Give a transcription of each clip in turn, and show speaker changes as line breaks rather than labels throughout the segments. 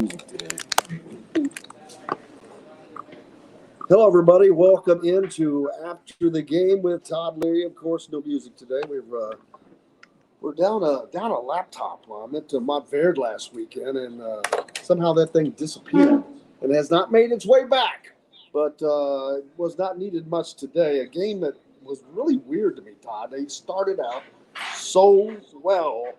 music today.
Hello, everybody. Welcome into After the Game with Todd, Leary. Of course, no music today. We're down a laptop. I meant to Montverde last weekend, and somehow that thing disappeared and has not made its way back. But it was not needed much today. A game that was really weird to me, Todd. They started out so well.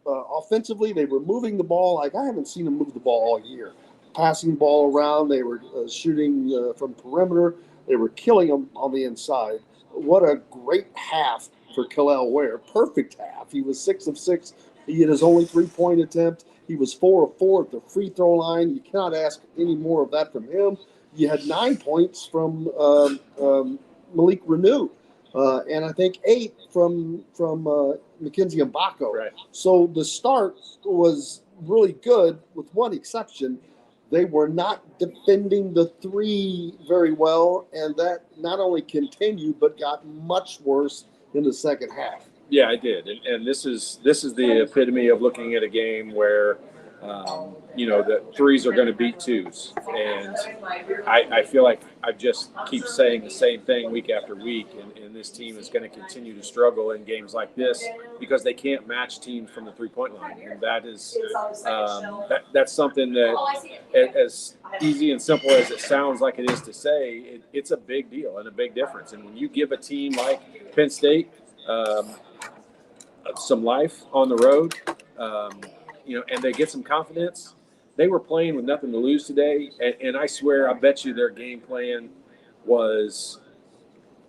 Offensively, they were moving the ball like I haven't seen them move the ball all year. Passing the ball around, they were shooting from perimeter. They were killing them on the inside. What a great half for Kel'el Ware. Perfect half. He was 6 of 6. He had his only 3-point attempt. He was 4 of 4 at the free throw line. You cannot ask any more of that from him. You had 9 points from Malik Renew. And I think 8 from Mackenzie Mbako.
Right.
So the start was really good with one exception. They were not defending the three very well, and that not only continued but got much worse in the second half.
Yeah, I did, and this is the epitome of looking at a game where the threes are going to beat twos, and I feel like I just keep saying the same thing week after week, and this team is going to continue to struggle in games like this because they can't match teams from the 3-point line, and that is that's something that, as easy and simple as it sounds like it is to say, it's a big deal and a big difference. And when you give a team like Penn State some life on the road, and they get some confidence. They were playing with nothing to lose today, and I swear, I bet you their game plan was,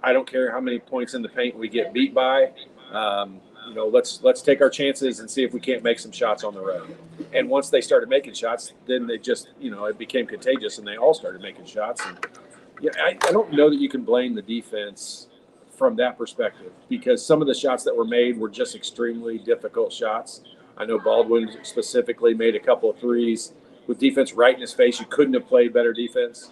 I don't care how many points in the paint we get beat by. Let's take our chances and see if we can't make some shots on the road. And once they started making shots, then they just, it became contagious, and they all started making shots. And I don't know that you can blame the defense from that perspective, because some of the shots that were made were just extremely difficult shots. I know Baldwin specifically made a couple of threes with defense right in his face. You couldn't have played better defense.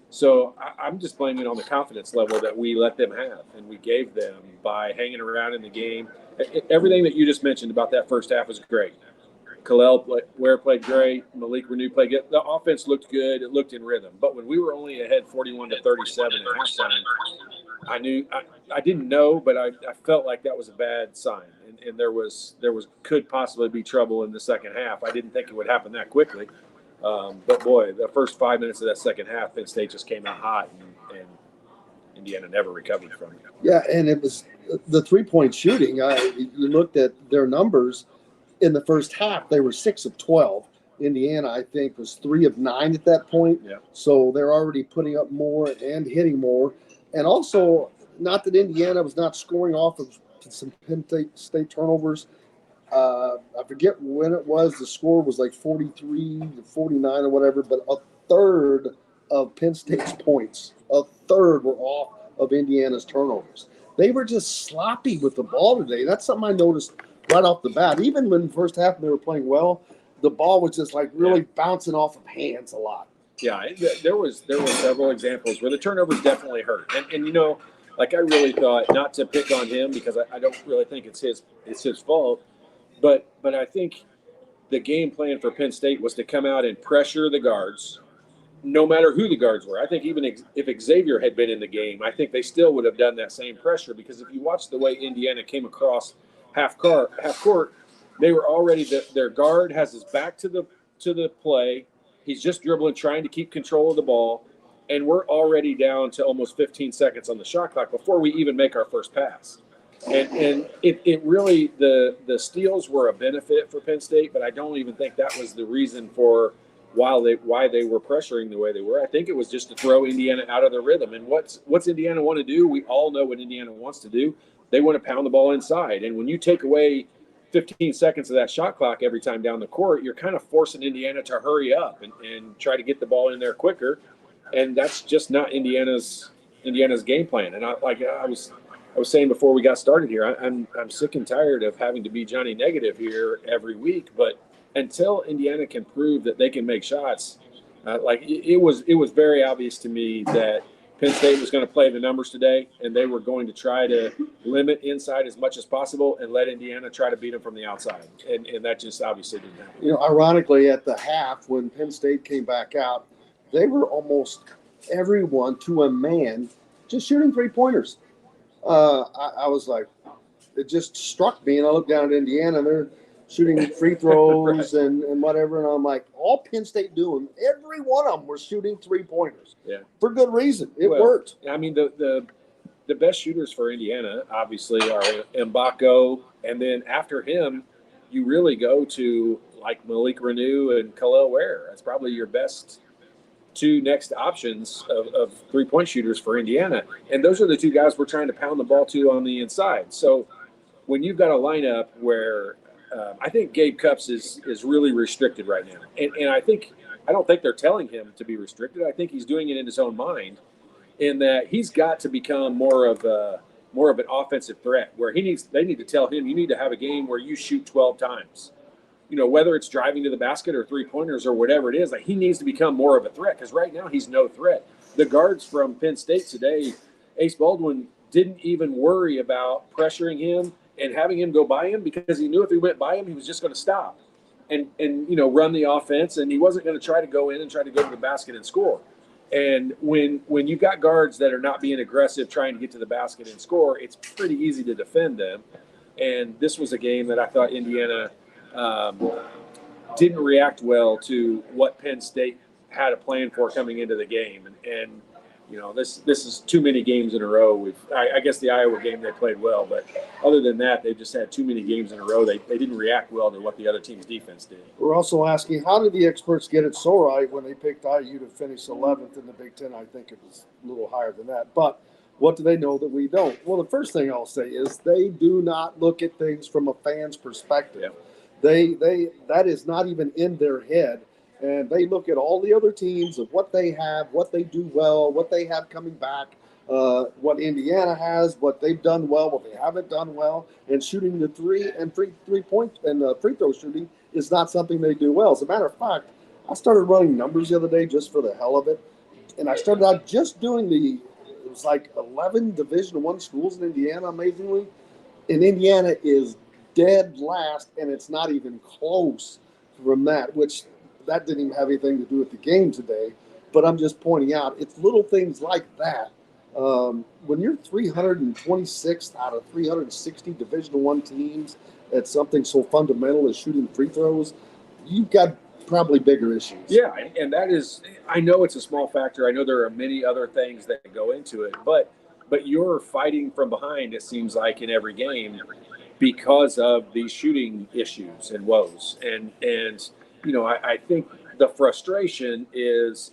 So I'm just blaming on the confidence level that we let them have and we gave them by hanging around in the game. Everything that you just mentioned about that first half was great. Kel'el Ware played great. Malik Renew played good. The offense looked good. It looked in rhythm. But when we were only ahead 41-37 at halftime, I didn't know, but I felt like that was a bad sign, and there could possibly be trouble in the second half. I didn't think it would happen that quickly, but boy, the first 5 minutes of that second half, Penn State just came out hot, and Indiana never recovered from it.
Yeah, and it was the 3-point shooting. You looked at their numbers in the first half; they were 6 of 12. Indiana, I think, was 3 of 9 at that point.
Yeah.
So they're already putting up more and hitting more. And also, not that Indiana was not scoring off of some Penn State turnovers. I forget when it was. The score was like 43-49 or whatever, but a third of Penn State's points, a third were off of Indiana's turnovers. They were just sloppy with the ball today. That's something I noticed right off the bat. Even when the first half they were playing well, the ball was just like really bouncing off of hands a lot.
Yeah, there was several examples where the turnovers definitely hurt, and I really thought, not to pick on him because I don't really think it's his fault, but I think the game plan for Penn State was to come out and pressure the guards, no matter who the guards were. I think even if Xavier had been in the game, I think they still would have done that same pressure, because if you watch the way Indiana came across half court, they were already their guard has his back to the play. He's just dribbling, trying to keep control of the ball, and we're already down to almost 15 seconds on the shot clock before we even make our first pass. And it really, the steals were a benefit for Penn State, but I don't even think that was the reason for why they were pressuring the way they were. I think it was just to throw Indiana out of their rhythm. And what's Indiana want to do? We all know what Indiana wants to do. They want to pound the ball inside. And when you take away 15 seconds of that shot clock every time down the court, you're kind of forcing Indiana to hurry up and try to get the ball in there quicker, and that's just not Indiana's game plan. And I was saying before we got started here, I'm sick and tired of having to be Johnny Negative here every week. But until Indiana can prove that they can make shots, it was very obvious to me that Penn State was going to play the numbers today, and they were going to try to limit inside as much as possible and let Indiana try to beat them from the outside. And that just obviously didn't happen.
Ironically, at the half, when Penn State came back out, they were almost everyone to a man just shooting three-pointers. I was like, it just struck me, and I looked down at Indiana, and they're shooting free throws
Right.
and whatever, and I'm like, all Penn State doing, every one of them were shooting three-pointers.
Yeah.
For good reason. It worked.
I mean, the best shooters for Indiana, obviously, are Mbako, and then after him, you really go to, like, Malik Renew and Khalil Ware. That's probably your best two next options of three-point shooters for Indiana. And those are the two guys we're trying to pound the ball to on the inside. So when you've got a lineup where I think Gabe Cupps is really restricted right now. And I don't think they're telling him to be restricted. I think he's doing it in his own mind, in that he's got to become more of an offensive threat, where they need to tell him, you need to have a game where you shoot 12 times. Whether it's driving to the basket or three-pointers or whatever it is, like, he needs to become more of a threat, because right now he's no threat. The guards from Penn State today, Ace Baldwin didn't even worry about pressuring him and having him go by him, because he knew if he went by him, he was just going to stop and run the offense, and he wasn't going to try to go in and try to go to the basket and score. And when you've got guards that are not being aggressive trying to get to the basket and score, it's pretty easy to defend them. And this was a game that I thought Indiana didn't react well to what Penn State had a plan for coming into the game. And this is too many games in a row. I guess the Iowa game they played well, but other than that, they've just had too many games in a row. They didn't react well to what the other team's defense did.
We're also asking, how did the experts get it so right when they picked IU to finish 11th in the Big Ten? I think it was a little higher than that. But what do they know that we don't? Well, the first thing I'll say is they do not look at things from a fan's perspective.
Yeah.
That is not even in their head. And they look at all the other teams of what they have, what they do well, what they have coming back, what Indiana has, what they've done well, what they haven't done well. And shooting the three-point and free throw shooting is not something they do well. As a matter of fact, I started running numbers the other day just for the hell of it. And I started out just doing it was like 11 Division I schools in Indiana, amazingly. And Indiana is dead last, and it's not even close from that, which that didn't even have anything to do with the game today. But I'm just pointing out, it's little things like that. When you're 326th out of 360 Division I teams at something so fundamental as shooting free throws, you've got probably bigger issues.
Yeah, and that is, I know it's a small factor. I know there are many other things that go into it, but you're fighting from behind, it seems like, in every game because of these shooting issues and woes. And I think the frustration is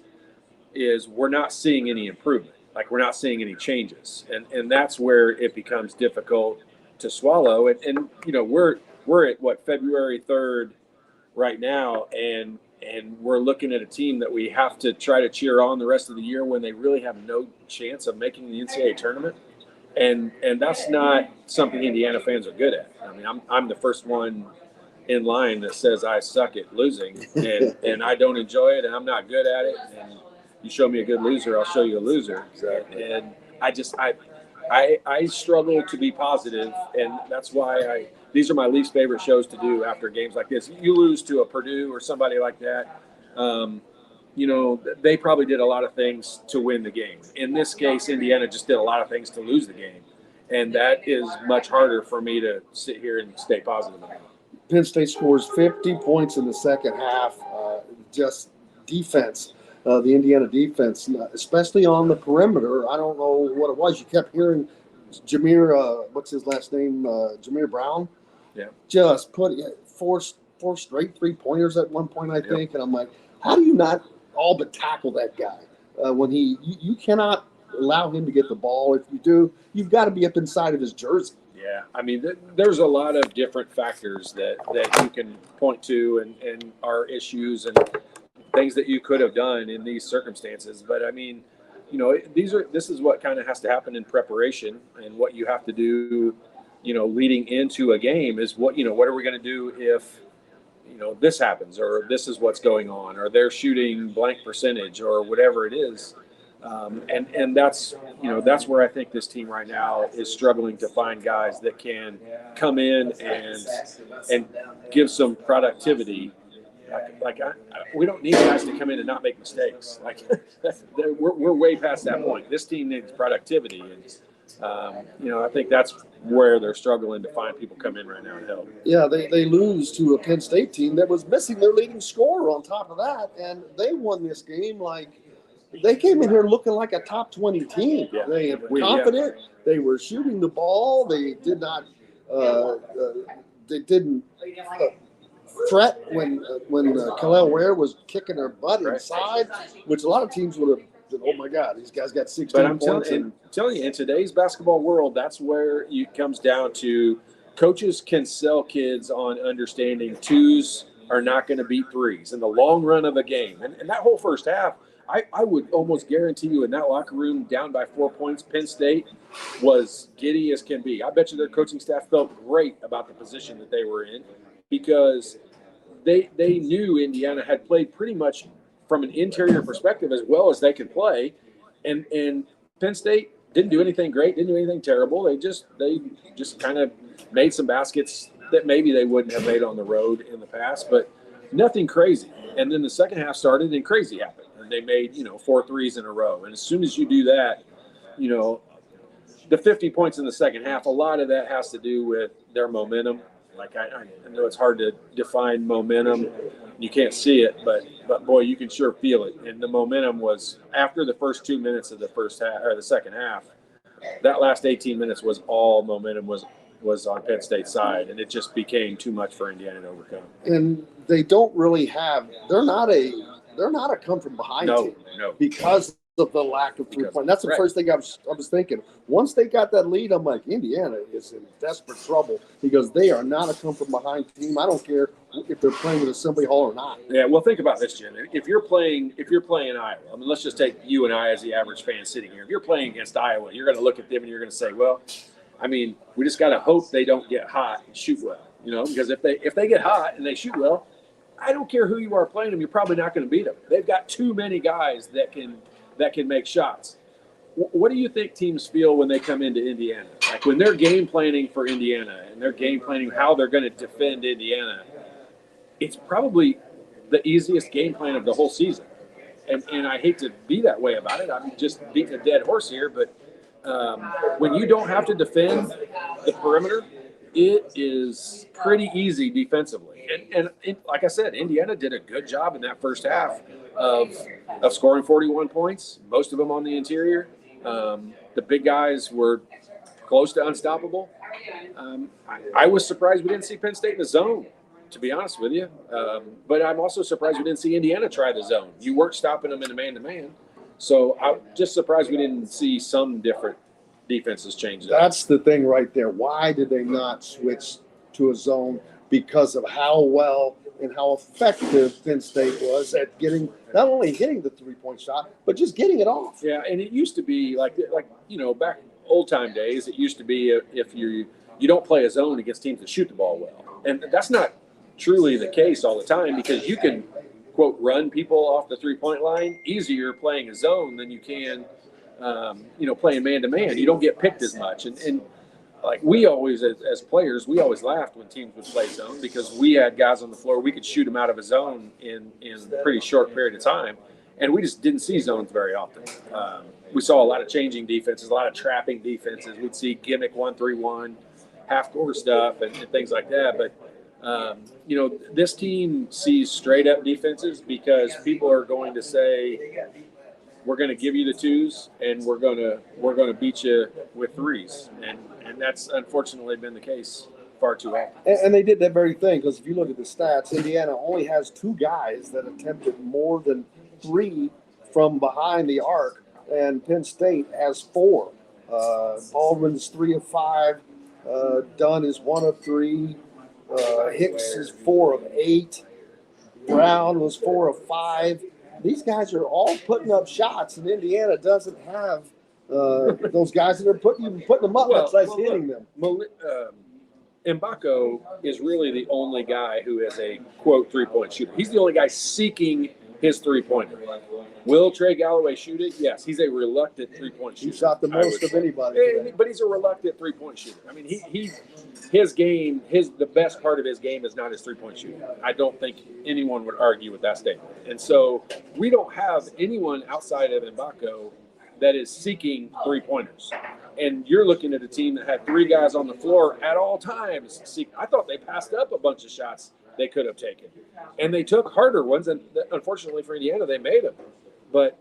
we're not seeing any improvement. Like, we're not seeing any changes. And that's where it becomes difficult to swallow. And we're at February 3rd right now, and we're looking at a team that we have to try to cheer on the rest of the year when they really have no chance of making the NCAA tournament. And that's not something Indiana fans are good at. I mean, I'm the first one in line that says I suck at losing, and I don't enjoy it, and I'm not good at it. And you show me a good loser, I'll show you a loser.
Exactly.
And I struggle to be positive, and that's why these are my least favorite shows to do after games like this. You lose to a Purdue or somebody like that, they probably did a lot of things to win the game. In this case, Indiana just did a lot of things to lose the game, and that is much harder for me to sit here and stay positive about.
Penn State scores 50 points in the second half. Just defense, the Indiana defense, especially on the perimeter. I don't know what it was. You kept hearing Jameer, what's his last name? Jameer Brown.
Yeah.
Just put four straight three-pointers at one point, I think. And I'm like, how do you not all but tackle that guy when you cannot allow him to get the ball? If you do, you've got to be up inside of his jersey.
Yeah, I mean, there's a lot of different factors that you can point to and are issues and things that you could have done in these circumstances. But I mean, this is what kind of has to happen in preparation, and what you have to do, leading into a game is what are we going to do if this happens, or this is what's going on, or they're shooting blank percentage, or whatever it is. And that's that's where I think this team right now is struggling to find guys that can come in and give some productivity. We don't need guys to come in and not make mistakes. We're way past that point. This team needs productivity, and I think that's where they're struggling to find people come in right now and help.
Yeah, they lose to a Penn State team that was missing their leading scorer on top of that, and they won this game like they came in here looking like a top 20 team.
Yeah.
They were confident. Yeah. They were shooting the ball. They did not. They didn't fret when Kalel Ware was kicking their butt inside, which a lot of teams would have. Oh my God, these guys got 16
but I'm
points.
telling you, in today's basketball world, that's where it comes down to coaches can sell kids on understanding twos are not going to beat threes in the long run of a game. And that whole first half, I would almost guarantee you in that locker room down by 4 points, Penn State was giddy as can be. I bet you their coaching staff felt great about the position that they were in because they knew Indiana had played pretty much from an interior perspective as well as they could play. And Penn State didn't do anything great, didn't do anything terrible. They just kind of made some baskets that maybe they wouldn't have made on the road in the past, but nothing crazy. And then the second half started and crazy happened. And they made, 4 threes in a row. And as soon as you do that, the 50 points in the second half, a lot of that has to do with their momentum. Like I know it's hard to define momentum. You can't see it, but boy, you can sure feel it. And the momentum was after the first 2 minutes of the first half or the second half. That last 18 minutes was all momentum was on Penn State's side, and it just became too much for Indiana to overcome.
And they don't really have. They're not a come from behind team.
No,
because of the lack of 3-point. That's the first thing I was thinking. Once they got that lead, I'm like, Indiana is in desperate trouble because they are not a come from behind team. I don't care if they're playing with Assembly Hall or not.
Yeah, well, think about this, Jim. If you're playing Iowa, I mean, let's just take you and I as the average fan sitting here. If you're playing against Iowa, you're going to look at them and you're going to say, well, I mean, we just got to hope they don't get hot and shoot well, because if they get hot and they shoot well, I don't care who you are playing them, you're probably not going to beat them. They've got too many guys that can make shots. What do you think teams feel when they come into Indiana? Like when they're game planning for Indiana and they're game planning how they're going to defend Indiana, it's probably the easiest game plan of the whole season. And I hate to be that way about it. I'm just beating a dead horse here, but when you don't have to defend the perimeter, it is pretty easy defensively. And like I said, Indiana did a good job in that first half of scoring 41 points, most of them on the interior. The big guys were close to unstoppable. I was surprised we didn't see Penn State in the zone, to be honest with you. But I'm also surprised we didn't see Indiana try the zone. You weren't stopping them in the man-to-man. So I'm just surprised we didn't see some different defenses change that.
That's the thing right there. Why did they not switch to a zone? Because of how well and how effective Penn State was at not only hitting the 3-point shot, but just getting it off.
Yeah, and it used to be like back old time days, it used to be if you don't play a zone against teams that shoot the ball well. And that's not truly the case all the time because you can, quote, run people off the 3-point line easier playing a zone than you can, playing man-to-man. You don't get picked as much. And like we always, as players, we always laughed when teams would play zone because we had guys on the floor. We could shoot them out of a zone in a pretty short period of time, and we just didn't see zones very often. We saw a lot of changing defenses, a lot of trapping defenses. We'd see gimmick 1-3-1, half-court stuff, and things like that. But this team sees straight-up defenses because people are going to say, we're going to give you the twos, and we're going to beat you with threes, and that's unfortunately been the case far too often.
And they did that very thing because if you look at the stats, Indiana only has 2 guys that attempted more than 3 from behind the arc, and Penn State has 4. Baldwin's 3 of 5. Dunn is 1 of 3. Hicks is 4 of 8. Brown was 4 of 5. These guys are all putting up shots, and Indiana doesn't have those guys that are putting them up, much less hitting them.
Mbako is really the only guy who is a, quote, 3-point shooter. He's the only guy seeking his three-pointer. Will Trey Galloway shoot it? Yes, he's a reluctant three-point shooter.
He shot the most of anybody today.
But he's a reluctant three-point shooter. I mean, the best part of his game is not his three-point shooting. I don't think anyone would argue with that statement. And so we don't have anyone outside of Mbako that is seeking three-pointers. And you're looking at a team that had three guys on the floor at all times. I thought they passed up a bunch of shots they could have taken. And they took harder ones, and unfortunately for Indiana, they made them. But,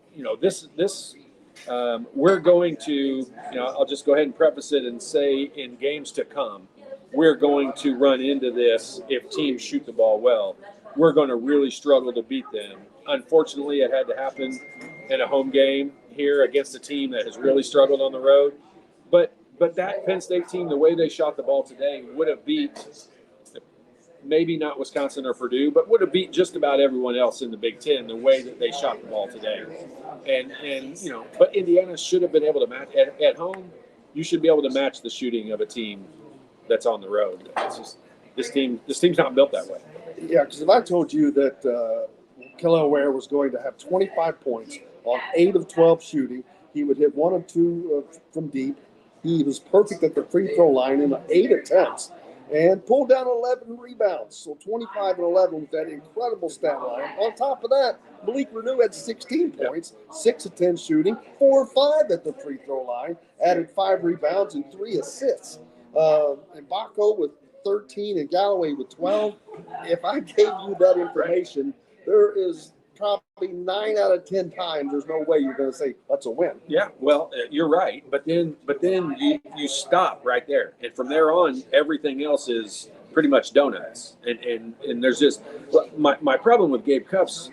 we're going to, I'll just go ahead and preface it and say in games to come, we're going to run into this if teams shoot the ball well. We're going to really struggle to beat them. Unfortunately, it had to happen in a home game here against a team that has really struggled on the road. But that Penn State team, the way they shot the ball today, would have beat maybe not Wisconsin or Purdue, but would have beat just about everyone else in the Big Ten the way that they shot the ball today. But Indiana should have been able to match at home. You should be able to match the shooting of a team that's on the road. It's just this team's not built that way.
Yeah, because if I told you that Kelly Ware was going to have 25 points on 8 of 12 shooting, he would hit 1 of 2 from deep. He was perfect at the free throw line in 8 attempts and pulled down 11 rebounds. So 25 and 11 with that incredible stat line. On top of that, Malik Renew had 16 points, 6 of 10 shooting, 4 of 5 at the free throw line, added 5 rebounds and 3 assists. And Baco with 13 and Galloway with 12. If I gave you that information, there is probably 9 out of 10 times there's no way you're going to say that's a win.
Yeah, well, you're right, but then you stop right there, and from there on, everything else is pretty much donuts. And there's just my problem with Gabe Cupps.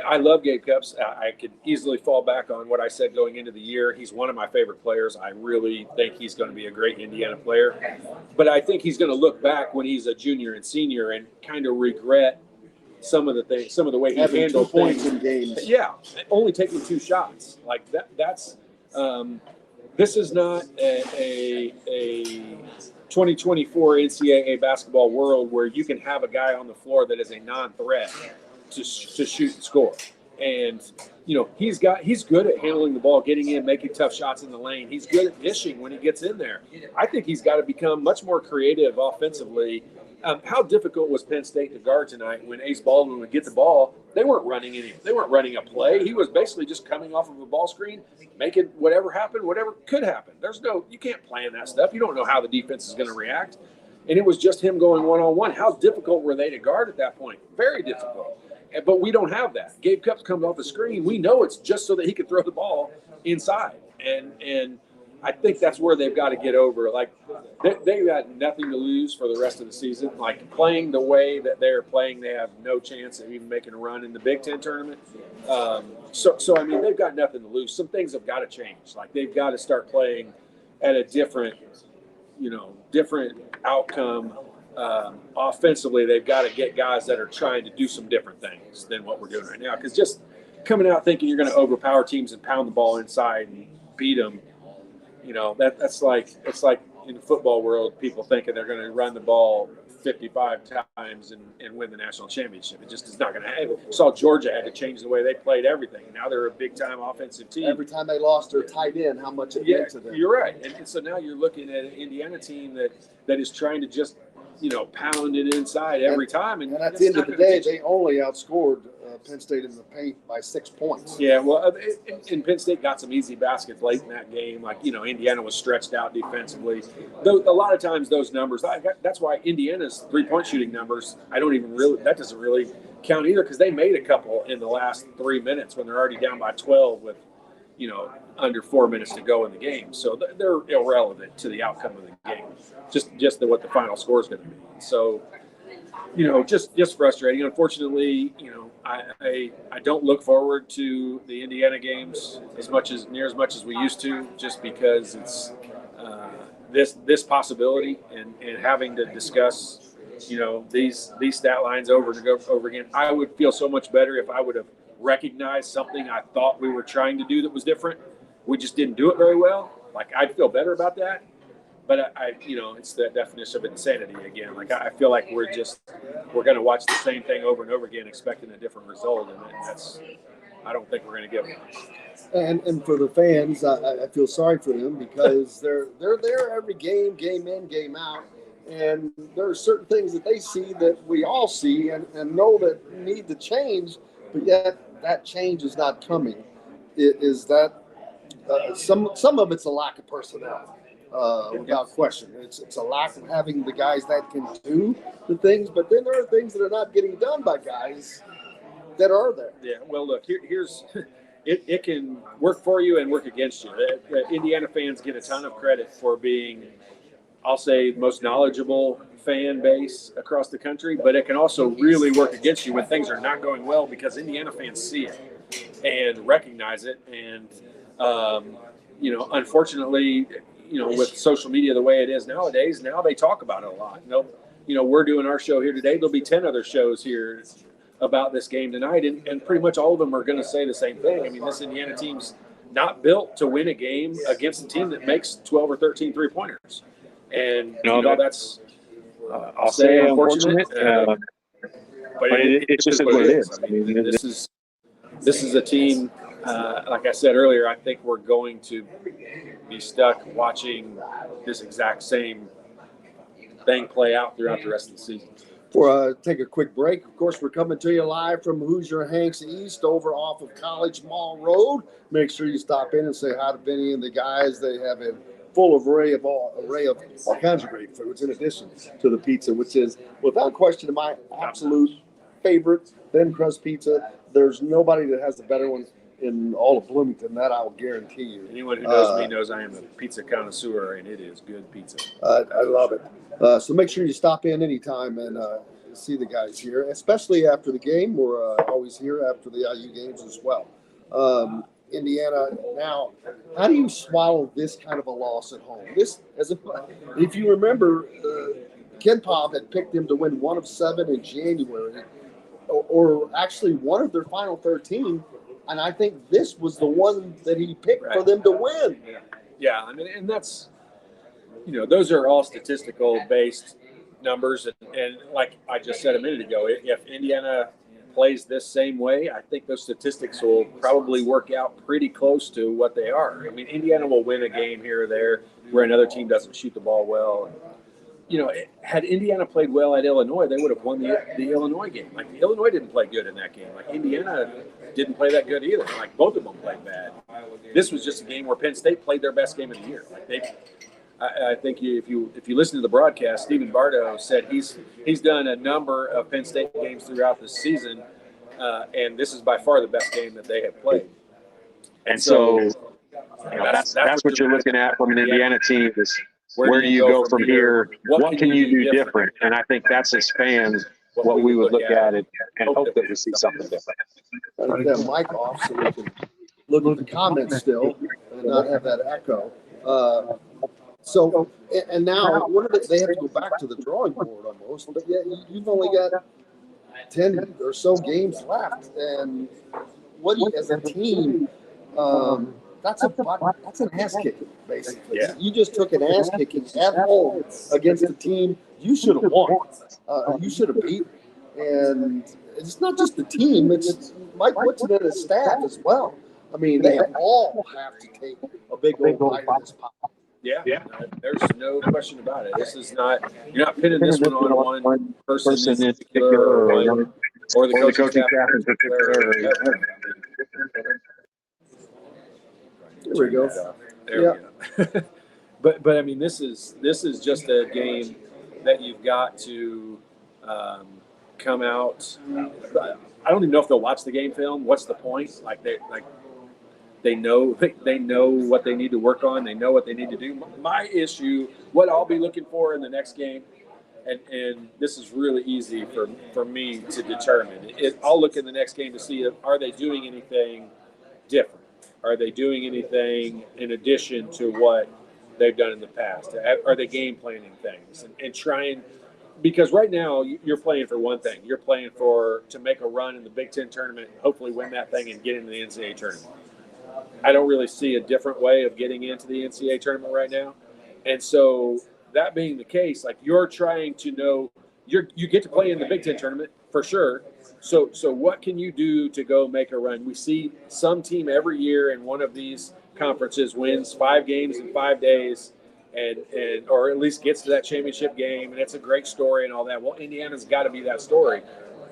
I love Gabe Cupps. I could easily fall back on what I said going into the year. He's one of my favorite players. I really think he's going to be a great Indiana player, but I think he's going to look back when he's a junior and senior and kind of regret some of the way he handled
2 points
things
in games.
Yeah, only taking 2 shots like that. That's this is not a 2024 NCAA basketball world where you can have a guy on the floor that is a non-threat to shoot and score. And he's good at handling the ball, getting in, making tough shots in the lane. He's good at dishing when he gets in there. I think he's got to become much more creative offensively. How difficult was Penn State to guard tonight when Ace Baldwin would get the ball? They weren't running a play. He was basically just coming off of a ball screen, making whatever could happen. You can't plan that stuff. You don't know how the defense is going to react. And it was just him going one-on-one. How difficult were they to guard at that point? Very difficult. But we don't have that. Gabe Cupps comes off the screen. We know it's just so that he can throw the ball inside. And I think that's where they've got to get over. Like, they've got nothing to lose for the rest of the season. Like, playing the way that they're playing, they have no chance of even making a run in the Big Ten tournament. So I mean, they've got nothing to lose. Some things have got to change. Like, they've got to start playing at a different outcome. Offensively, they've got to get guys that are trying to do some different things than what we're doing right now. Because just coming out thinking you're going to overpower teams and pound the ball inside and beat them, it's like in the football world, people thinking they're going to run the ball 55 times and win the national championship. It just is not going to happen. Saw Georgia had to change the way they played everything. Now they're a big-time offensive team.
Every time they lost their tight end, how much it meant to them.
You're right. And so now you're looking at an Indiana team that is trying to just pound it inside every time. And
at the end of the day, they only outscored Penn State in the paint by 6 points.
Yeah, well, and Penn State got some easy baskets late in that game. Like, Indiana was stretched out defensively. A lot of times those numbers, that's why Indiana's three-point shooting numbers, that doesn't really count either, because they made a couple in the last 3 minutes when they're already down by 12 with, under 4 minutes to go in the game. So they're irrelevant to the outcome of the game, just what the final score is going to be. So, just frustrating. Unfortunately, I don't look forward to the Indiana games near as much as we used to, just because it's this possibility and having to discuss these stat lines over and over again. I would feel so much better if I would have recognized something I thought we were trying to do that was different. We just didn't do it very well. Like, I'd feel better about that. but it's the definition of insanity again. Like I feel like we're going to watch the same thing over and over again, expecting a different result, and I don't think we're going to get one.
And for the fans, I feel sorry for them because they're there every game in, game out, and there are certain things that they see that we all see and know that need to change, but yet that change is not coming. Is that some of it's a lack of personnel, without question. It's a lack of having the guys that can do the things, but then there are things that are not getting done by guys that are there.
Yeah. Well, look, here's. It can work for you and work against you. Indiana fans get a ton of credit for being, I'll say, most knowledgeable fan base across the country, but it can also really work against you when things are not going well because Indiana fans see it and recognize it. And, unfortunately, with social media the way it is nowadays, now they talk about it a lot. We're doing our show here today. There'll be 10 other shows here about this game tonight, and pretty much all of them are going to say the same thing. I mean, this Indiana team's not built to win a game against a team that makes 12 or 13 three-pointers. And, that's, I'll say unfortunate, but it's just what it is. I mean, this is a team, like I said earlier, I think we're going to be stuck watching this exact same thing play out throughout the rest of the season.
Take a quick break. Of course, we're coming to you live from Hoosier Hanks East over off of College Mall Road. Make sure you stop in and say hi to Benny and the guys. They have a full array of all kinds of great foods in addition to the pizza, which is without question my absolute favorite thin crust pizza. There's nobody that has the better one in all of Bloomington. That I will guarantee you.
Anyone who knows me knows I am a pizza connoisseur, and it is good pizza.
I love it. So make sure you stop in anytime and see the guys here, especially after the game. We're always here after the IU games as well. Indiana, now, how do you swallow this kind of a loss at home? If you remember, Ken Pop had picked them to win 1 of 7 in January, or actually one of their final 13, and I think this was the one that he picked for them to win.
Yeah, I mean, and that's, those are all statistical based numbers. And like I just said a minute ago, if Indiana plays this same way, I think those statistics will probably work out pretty close to what they are. I mean, Indiana will win a game here or there where another team doesn't shoot the ball well. Had Indiana played well at Illinois, they would have won the Illinois game. Like, Illinois didn't play good in that game. Like, Indiana didn't play that good either. Like, both of them played bad. This was just a game where Penn State played their best game of the year. Like, I think if you listen to the broadcast, Stephen Bardo said he's done a number of Penn State games throughout the season, and this is by far the best game that they have played.
And so that's what you're looking at from an Indiana team is where do you go from here? What can you do different? And I think that's as fans what we would look at it and hope that we see something different.
I have that mic off so we can look at the comments still and not have that echo. And now they have to go back to the drawing board almost, but yet you've only got 10 or so games left. And as a team, that's an ass kicking, basically.
Yeah.
You just took an ass kicking at home against a team you should have won. You should have beaten. And it's not just the team, it's Mike Woodson and his staff as well. I mean, they all have to take a big old bite of this pie.
Yeah, there's no question about it. This is not, you're not pinning this one on one person in particular or the coaching staff in particular.
There we go.
There we go. But I mean, this is just a game that you've got to come out. I don't even know if they'll watch the game film. What's the point? They know what they need to work on. They know what they need to do. My issue, what I'll be looking for in the next game, and this is really easy for me to determine. I'll look in the next game to see are they doing anything different? Are they doing anything in addition to what they've done in the past? Are they game planning things and trying? Because right now you're playing for one thing. You're playing to make a run in the Big Ten tournament, hopefully win that thing and get into the NCAA tournament. I don't really see a different way of getting into the NCAA tournament right now. And so that being the case, like you're trying to know, you get to play in the Big Ten tournament for sure. So what can you do to go make a run? We see some team every year in one of these conferences wins 5 games in 5 days, and or at least gets to that championship game, and it's a great story and all that. Well, Indiana's got to be that story.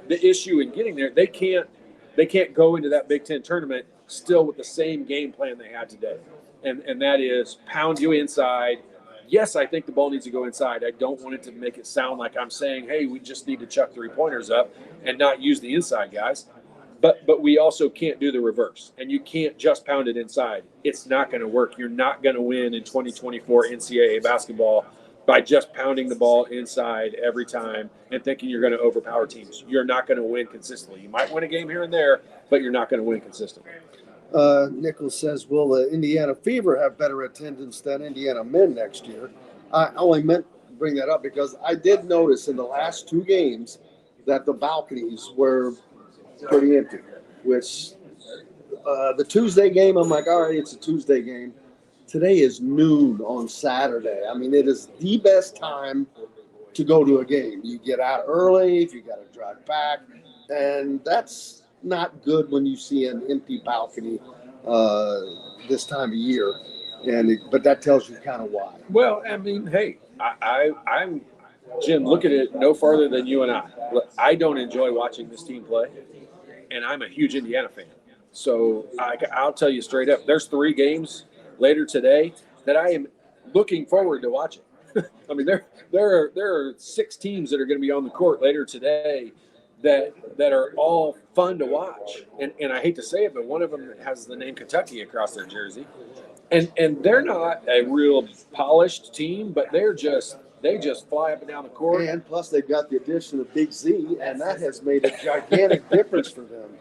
The issue in getting there, they can't go into that Big Ten tournament still with the same game plan they had today, and that is pound you inside. Yes, I think the ball needs to go inside. I don't want it to make it sound like I'm saying, hey, we just need to chuck 3-pointers up and not use the inside guys. But we also can't do the reverse, and you can't just pound it inside. It's not going to work. You're not going to win in 2024 NCAA basketball by just pounding the ball inside every time and thinking you're going to overpower teams. You're not going to win consistently. You might win a game here and there, but you're not going to win consistently.
Nichols says, will the Indiana Fever have better attendance than Indiana men next year? I only meant to bring that up because I did notice in the last 2 games that the balconies were pretty empty, which the Tuesday game, I'm like, all right, it's a Tuesday game. Today is noon on Saturday. I mean, it is the best time to go to a game. You get out early if you got to drive back, and that's not good when you see an empty balcony this time of year. But that tells you kind of why.
Well, I mean, hey, I'm Jim. Look at it no farther than you and I. Look, I don't enjoy watching this team play, and I'm a huge Indiana fan. So I'll tell you straight up, there's 3 games later today that I am looking forward to watching. I mean, there are 6 teams that are going to be on the court later today that are all fun to watch. And I hate to say it, but one of them has the name Kentucky across their jersey. And they're not a real polished team, but they just fly up and down the court.
And plus they've got the addition of Big Z, and that has made a gigantic difference for them.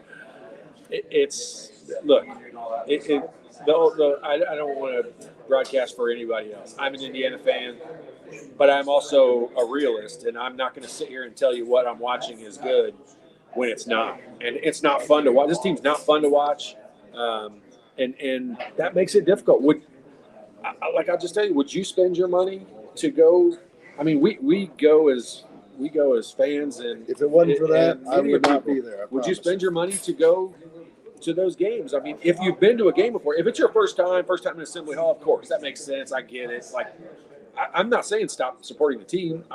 I don't want to broadcast for anybody else. I'm an Indiana fan, but I'm also a realist, and I'm not going to sit here and tell you what I'm watching is good when it's not. And it's not fun to watch. This team's not fun to watch, and that makes it difficult. I'll just tell you, would you spend your money to go? I mean, we go as fans, and
if it wasn't for that, I would not be there.
Would you spend your money to go to those games? I mean, if you've been to a game before, if it's your first time in Assembly Hall, of course, that makes sense. I get it. Like, I'm not saying stop supporting the team.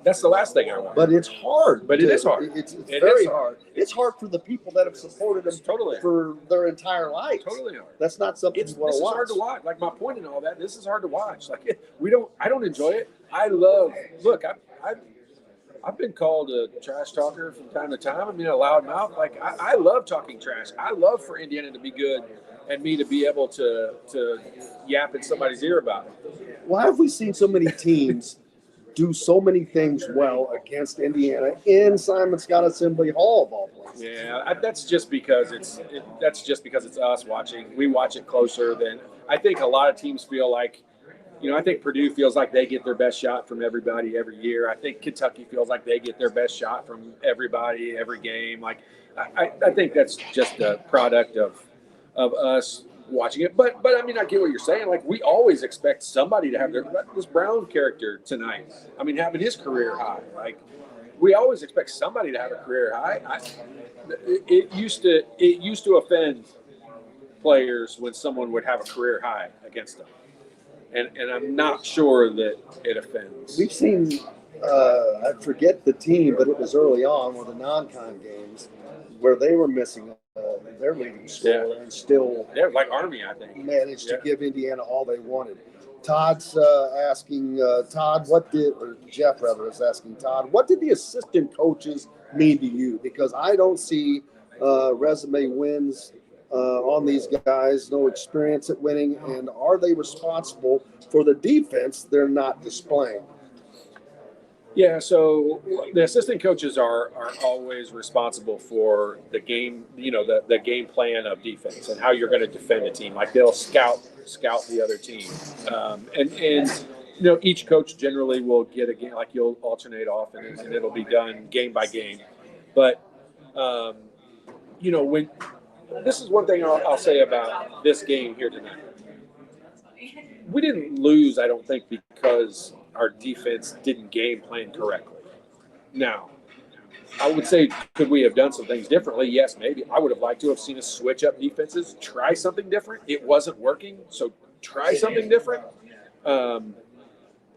That's the last thing I want.
But it's hard.
But it is hard.
It's very hard. It's hard for the people that have supported them
totally
for their entire life.
Totally hard.
That's not something you want to watch.
This is hard to watch. Like my point and all that. This is hard to watch. Like I don't enjoy it. I've been called a trash talker from time to time. I mean, a loud mouth. Like I love talking trash. I love for Indiana to be good and me to be able to yap in somebody's ear about it.
Why have we seen so many teams do so many things well against Indiana in Simon Skjodt Assembly Hall of all places?
Yeah, that's just because it's us watching. We watch it closer than I think a lot of teams feel like. I think Purdue feels like they get their best shot from everybody every year. I think Kentucky feels like they get their best shot from everybody every game. Like I think that's just a product of us watching it. But I mean, I get what you're saying. Like we always expect somebody to have this Brown character tonight. I mean, having his career high. Like we always expect somebody to have a career high. It used to offend players when someone would have a career high against them. And I'm not sure that it offends.
We've seen, I forget the team, but it was early on, one of the non-con games, where they were missing their leading scorer and still
like Army, I think,
managed to give Indiana all they wanted. Todd's asking, Jeff rather is asking Todd, what did the assistant coaches mean to you? Because I don't see resume wins on these guys, no experience at winning, and are they responsible for the defense they're not displaying?
Yeah, so the assistant coaches are always responsible for the game, the game plan of defense and how you're going to defend a team. Like they'll scout the other team, and each coach generally will get a game. Like you'll alternate off, and it'll be done game by game. But when this is one thing I'll say about this game here tonight. we didn't lose, I don't think, because our defense didn't game plan correctly. Now, I would say, could we have done some things differently? Yes, maybe. I would have liked to have seen us switch up defenses, try something different. It wasn't working, so try something different.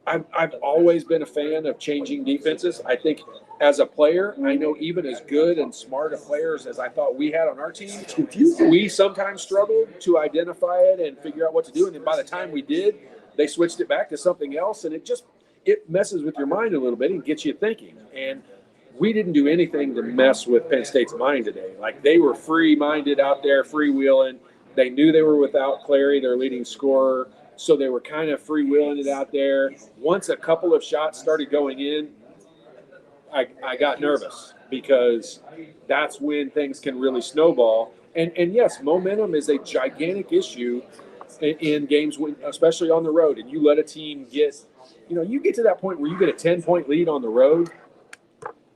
I've always been a fan of changing defenses. I think as a player, I know even as good and smart of players as I thought we had on our team, we sometimes struggled to identify it and figure out what to do. And then by the time we did, they switched it back to something else, and it messes with your mind a little bit and gets you thinking. And we didn't do anything to mess with Penn State's mind today. Like, they were free-minded out there, freewheeling. They knew they were without Leary, their leading scorer, so they were kind of freewheeling it out there. Once a couple of shots started going in, I got nervous, because that's when things can really snowball. And yes, momentum is a gigantic issue in games, especially on the road. And you let a team get, you get to that point where you get a 10-point lead on the road,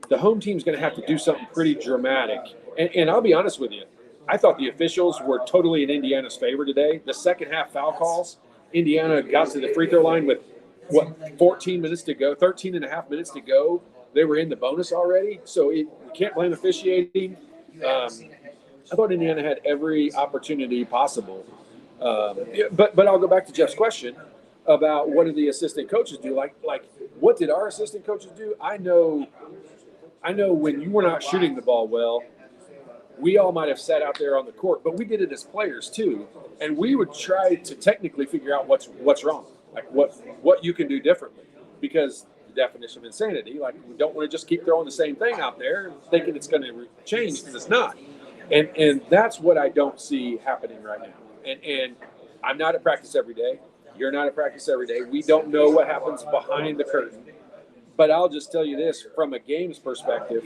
the home team's going to have to do something pretty dramatic. And I'll be honest with you, I thought the officials were totally in Indiana's favor today. The second half foul calls, Indiana got to the free throw line with, 14 minutes to go, 13 and a half minutes to go. They were in the bonus already, so you can't blame officiating. I thought Indiana had every opportunity possible. But I'll go back to Jeff's question about what did the assistant coaches do? Like what did our assistant coaches do? I know when you were not shooting the ball well, we all might have sat out there on the court, but we did it as players too, and we would try to technically figure out what's wrong, like what you can do differently, because definition of insanity. Like, we don't want to just keep throwing the same thing out there thinking it's going to change, because it's not. And that's what I don't see happening right now. And I'm not at practice every day. You're not at practice every day. We don't know what happens behind the curtain. But I'll just tell you this, from a games perspective,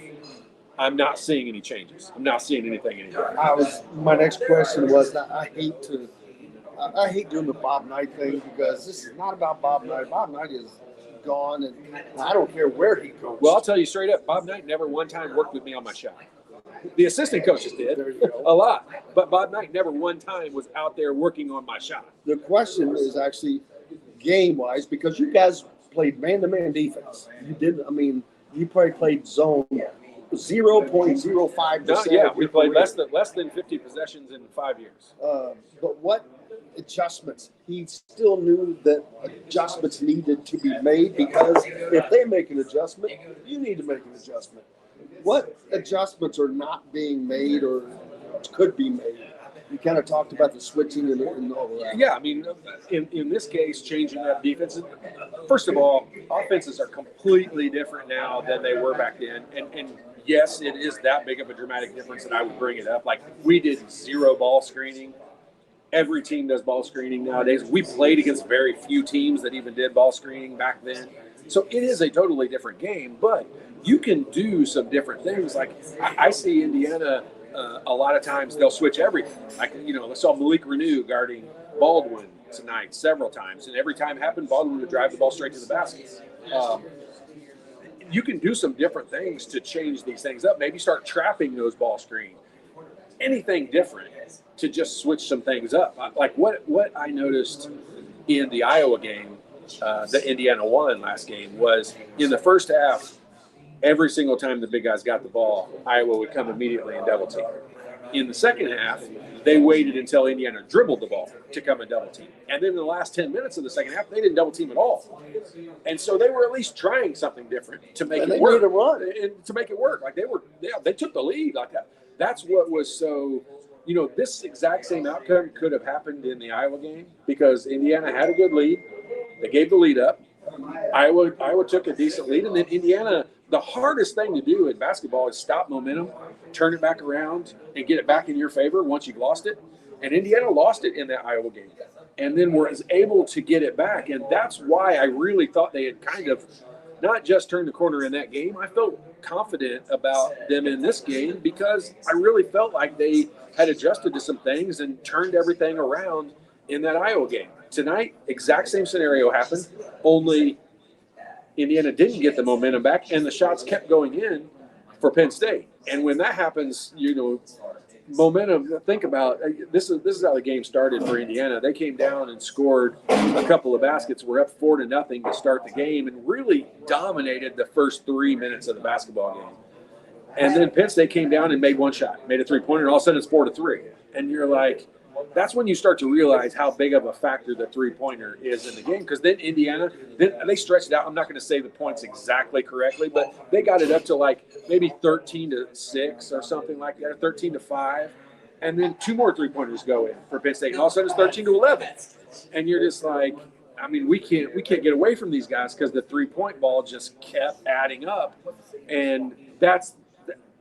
I'm not seeing any changes. I'm not seeing anything anymore.
My next question was, I hate doing the Bob Knight thing, because this is not about Bob Knight. Bob Knight is gone, and I don't care where he goes.
Well, I'll tell you straight up, Bob Knight never one time worked with me on my shot. The assistant coaches did a lot, but Bob Knight never one time was out there working on my shot.
The question is actually game-wise, because you guys played man-to-man defense. You didn't. I mean, you probably played zone 0.05%.
Yeah, we played less than 50 possessions in 5 years.
But what adjustments? He still knew that adjustments needed to be made, because if they make an adjustment, you need to make an adjustment. What adjustments are not being made or could be made? You kind of talked about the switching and all of that.
Yeah, I mean, in this case, changing that defense. First of all, offenses are completely different now than they were back then. And yes, it is that big of a dramatic difference that I would bring it up. Like, we did zero ball screening. Every team does ball screening nowadays. We played against very few teams that even did ball screening back then. So it is a totally different game, but you can do some different things. Like, I see Indiana a lot of times they'll switch everything. Like, I saw Malik Renew guarding Baldwin tonight several times, and every time it happened, Baldwin would drive the ball straight to the basket. You can do some different things to change these things up. Maybe start trapping those ball screens. Anything different to just switch some things up. Like what I noticed in the Iowa game, that Indiana won last game, was in the first half, every single time the big guys got the ball, Iowa would come immediately and double team. In the second half, they waited until Indiana dribbled the ball to come and double team. And then in the last 10 minutes of the second half, they didn't double team at all. And so they were at least trying something different to make it work. And to make it work. Like, they took the lead like that. That's what was so, this exact same outcome could have happened in the Iowa game, because Indiana had a good lead. They gave the lead up. Iowa took a decent lead, and then Indiana, the hardest thing to do in basketball is stop momentum, turn it back around, and get it back in your favor once you've lost it. And Indiana lost it in that Iowa game, and then was able to get it back. And that's why I really thought they had kind of not just turned the corner in that game. I felt confident about them in this game, because I really felt like they had adjusted to some things and turned everything around in that Iowa game. Tonight, exact same scenario happened, only Indiana didn't get the momentum back, and the shots kept going in for Penn State. And when that happens, momentum. Think about this is how the game started for Indiana. They came down and scored a couple of baskets. We're up 4-0 to start the game, and really dominated the first 3 minutes of the basketball game. And then Penn State came down and made one shot, made a 3-pointer, and all of a sudden it's 4-3. And you're like, that's when you start to realize how big of a factor the 3-pointer is in the game. Because then Indiana, they stretched it out. I'm not going to say the points exactly correctly, but they got it up to like maybe 13-6 or something like that, or 13-5. And then 2 more 3-pointers go in for Penn State. And all of a sudden it's 13-11. And you're just like, I mean, we can't get away from these guys because the 3-point ball just kept adding up. And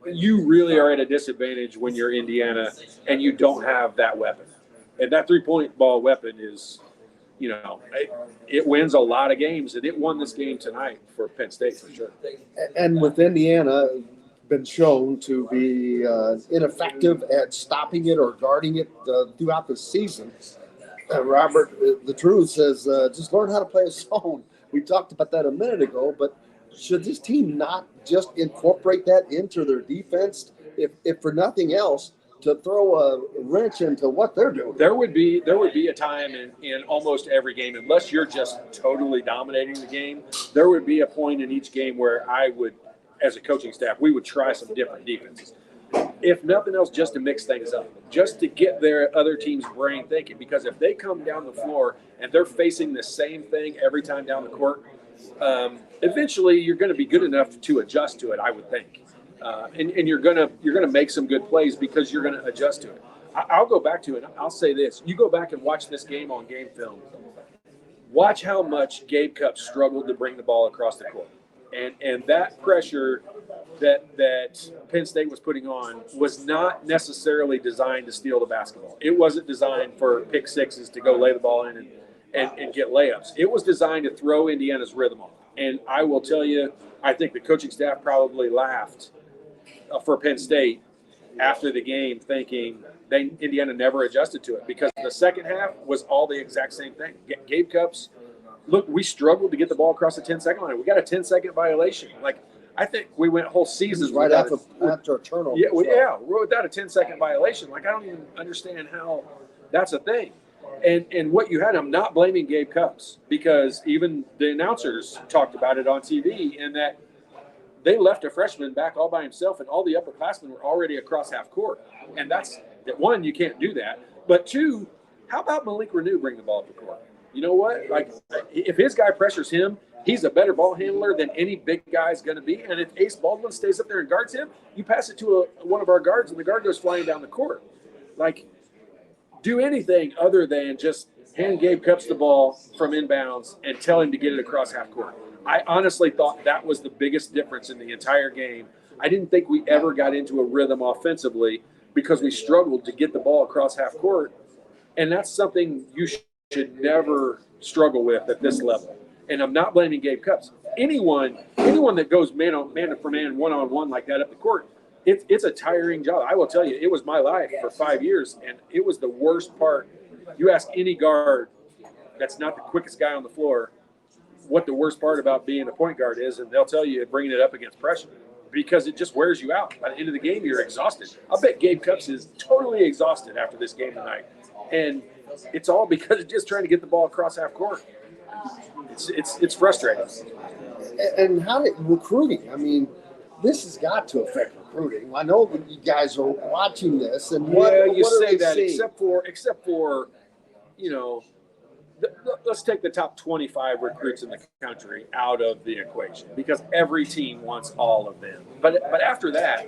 you really are at a disadvantage when you're Indiana and you don't have that weapon. And that 3-point ball weapon is, it wins a lot of games, and it won this game tonight for Penn State for sure.
And with Indiana been shown to be ineffective at stopping it or guarding it throughout the season. Robert, the truth says just learn how to play a zone. We talked about that a minute ago, but should this team not just incorporate that into their defense, if for nothing else, to throw a wrench into what they're doing?
There would be a time in almost every game, unless you're just totally dominating the game, there would be a point in each game where I would, as a coaching staff, we would try some different defenses. If nothing else, just to mix things up, just to get their other team's brain thinking. Because if they come down the floor and they're facing the same thing every time down the court, eventually you're going to be good enough to adjust to it, I would think. And you're gonna make some good plays because you're gonna adjust to it. I'll go back to it. I'll say this: you go back and watch this game on game film. Watch how much Gabe Cupp struggled to bring the ball across the court, and that pressure that Penn State was putting on was not necessarily designed to steal the basketball. It wasn't designed for pick sixes to go lay the ball in and get layups. It was designed to throw Indiana's rhythm off. And I will tell you, I think the coaching staff probably laughed for Penn State after the game, thinking Indiana never adjusted to it, because the second half was all the exact same thing. Gabe Cups, look, we struggled to get the ball across the 10-second line. We got a 10-second violation. Like, I think we went whole seasons
right after a turnover.
Yeah, without a 10-second violation. Like, I don't even understand how that's a thing. And what you had, I'm not blaming Gabe Cups, because even the announcers talked about it on TV, and that they left a freshman back all by himself, and all the upperclassmen were already across half court. And that's that. One, you can't do that. But two, how about Malik Renew bring the ball up the court? You know what? Like, if his guy pressures him, he's a better ball handler than any big guy's going to be. And if Ace Baldwin stays up there and guards him, you pass it to one of our guards, and the guard goes flying down the court. Like, do anything other than just hand Gabe Cups the ball from inbounds and tell him to get it across half court. I honestly thought that was the biggest difference in the entire game. I didn't think we ever got into a rhythm offensively because we struggled to get the ball across half court. And that's something you should never struggle with at this level. And I'm not blaming Gabe Cups. Anyone that goes man for man, one-on-one like that up the court, it's a tiring job. I will tell you, it was my life for 5 years, and it was the worst part. You ask any guard that's not the quickest guy on the floor what the worst part about being a point guard is, and they'll tell you bringing it up against pressure, because it just wears you out. By the end of the game, you're exhausted. I'll bet Gabe Cups is totally exhausted after this game tonight, and it's all because of just trying to get the ball across half court. It's frustrating.
And how did recruiting? I mean, this has got to affect recruiting. I know that you guys are watching this, and what
say that,
seeing?
except for let's take the top 25 recruits in the country out of the equation, because every team wants all of them. But after that,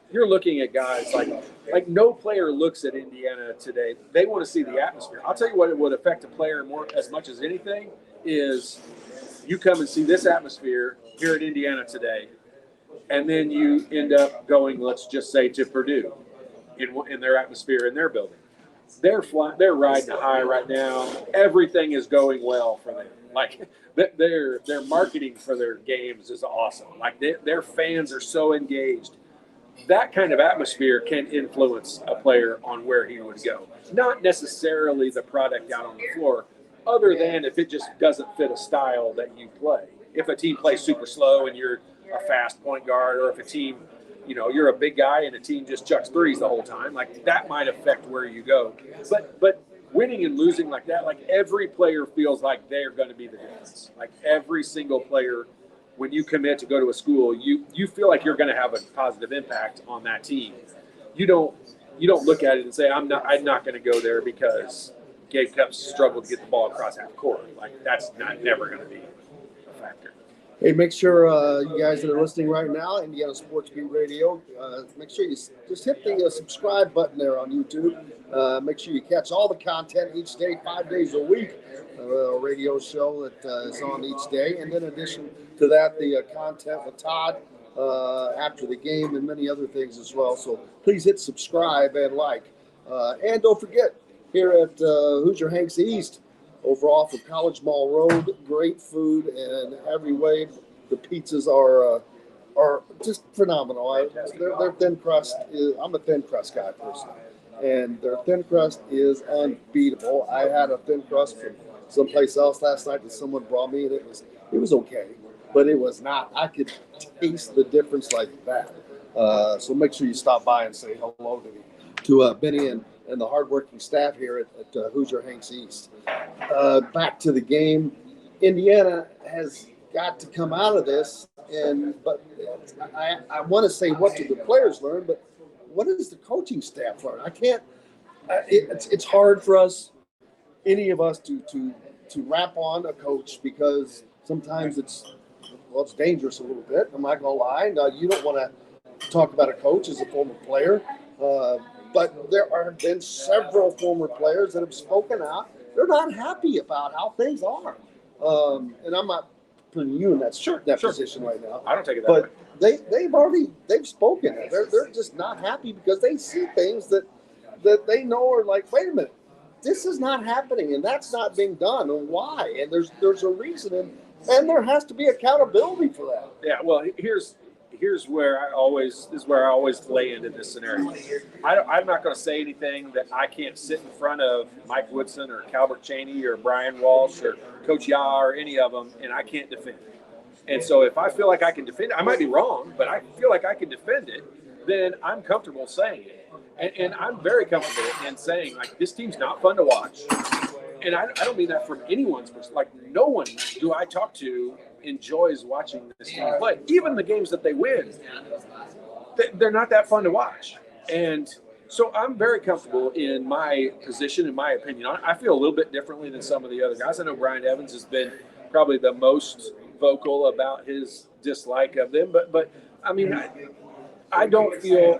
you're looking at guys like no player looks at Indiana today. They want to see the atmosphere. I'll tell you what it would affect a player more as much as anything is you come and see this atmosphere here at Indiana today, and then you end up going, let's just say, to Purdue in their atmosphere in their building. They're riding high right now. Everything is going well for them. Like, their marketing for their games is awesome. Like, their fans are so engaged. That kind of atmosphere can influence a player on where he would go. Not necessarily the product out on the floor, other than if it just doesn't fit a style that you play. If a team plays super slow and you're a fast point guard, or if a team you're a big guy and a team just chucks threes the whole time. Like that might affect where you go. But winning and losing like that, like every player feels like they're going to be the difference. Like every single player, when you commit to go to a school, you feel like you're going to have a positive impact on that team. You don't look at it and say, I'm not going to go there because Gabe Cupps struggled to get the ball across half court. Like that's never going to be a factor.
Hey, make sure you guys that are listening right now, Indiana Sports Beat Radio, make sure you just hit the subscribe button there on YouTube. Make sure you catch all the content each day, 5 days a week. A radio show that is on each day. And in addition to that, the content with Todd after the game and many other things as well. So please hit subscribe and like. And don't forget, here at Hoosier Hanks East, over off of College Mall Road, great food in every way. The pizzas are just phenomenal. Their thin crust I'm a thin crust guy personally, and their thin crust is unbeatable. I had a thin crust from someplace else last night that someone brought me, and it was okay, but it was not. I could taste the difference like that. So make sure you stop by and say hello to Benny and the hardworking staff here at Hoosier Hanks East. Back to the game, Indiana has got to come out of this, but I want to say what did the players learn, but what does the coaching staff learn? I can't. It's hard for us, any of us, to wrap on a coach because sometimes it's dangerous a little bit. I'm not gonna lie. Now, you don't want to talk about a coach as a former player. But there have been several former players that have spoken out. They're not happy about how things are. And I'm not putting you in that position right now.
I don't take it that way.
But they've spoken. They're just not happy because they see things that they know are like, wait a minute, this is not happening and that's not being done. And why? And there's a reason and there has to be accountability for that.
Yeah, well, here's where I always lay into this scenario. I'm not going to say anything that I can't sit in front of Mike Woodson or Calvert Chaney or Brian Walsh or Coach Yah or any of them, and I can't defend it. And so if I feel like I can defend it, I might be wrong, but I feel like I can defend it, then I'm comfortable saying it. And I'm very comfortable in saying, like, this team's not fun to watch. And I don't mean that from anyone's perspective. Like, no one do I talk to enjoys watching this team play. Even the games that they win, they're not that fun to watch. And so I'm very comfortable in my position, in my opinion. I feel a little bit differently than some of the other guys. I know Brian Evans has been probably the most vocal about his dislike of them, but I mean, I don't feel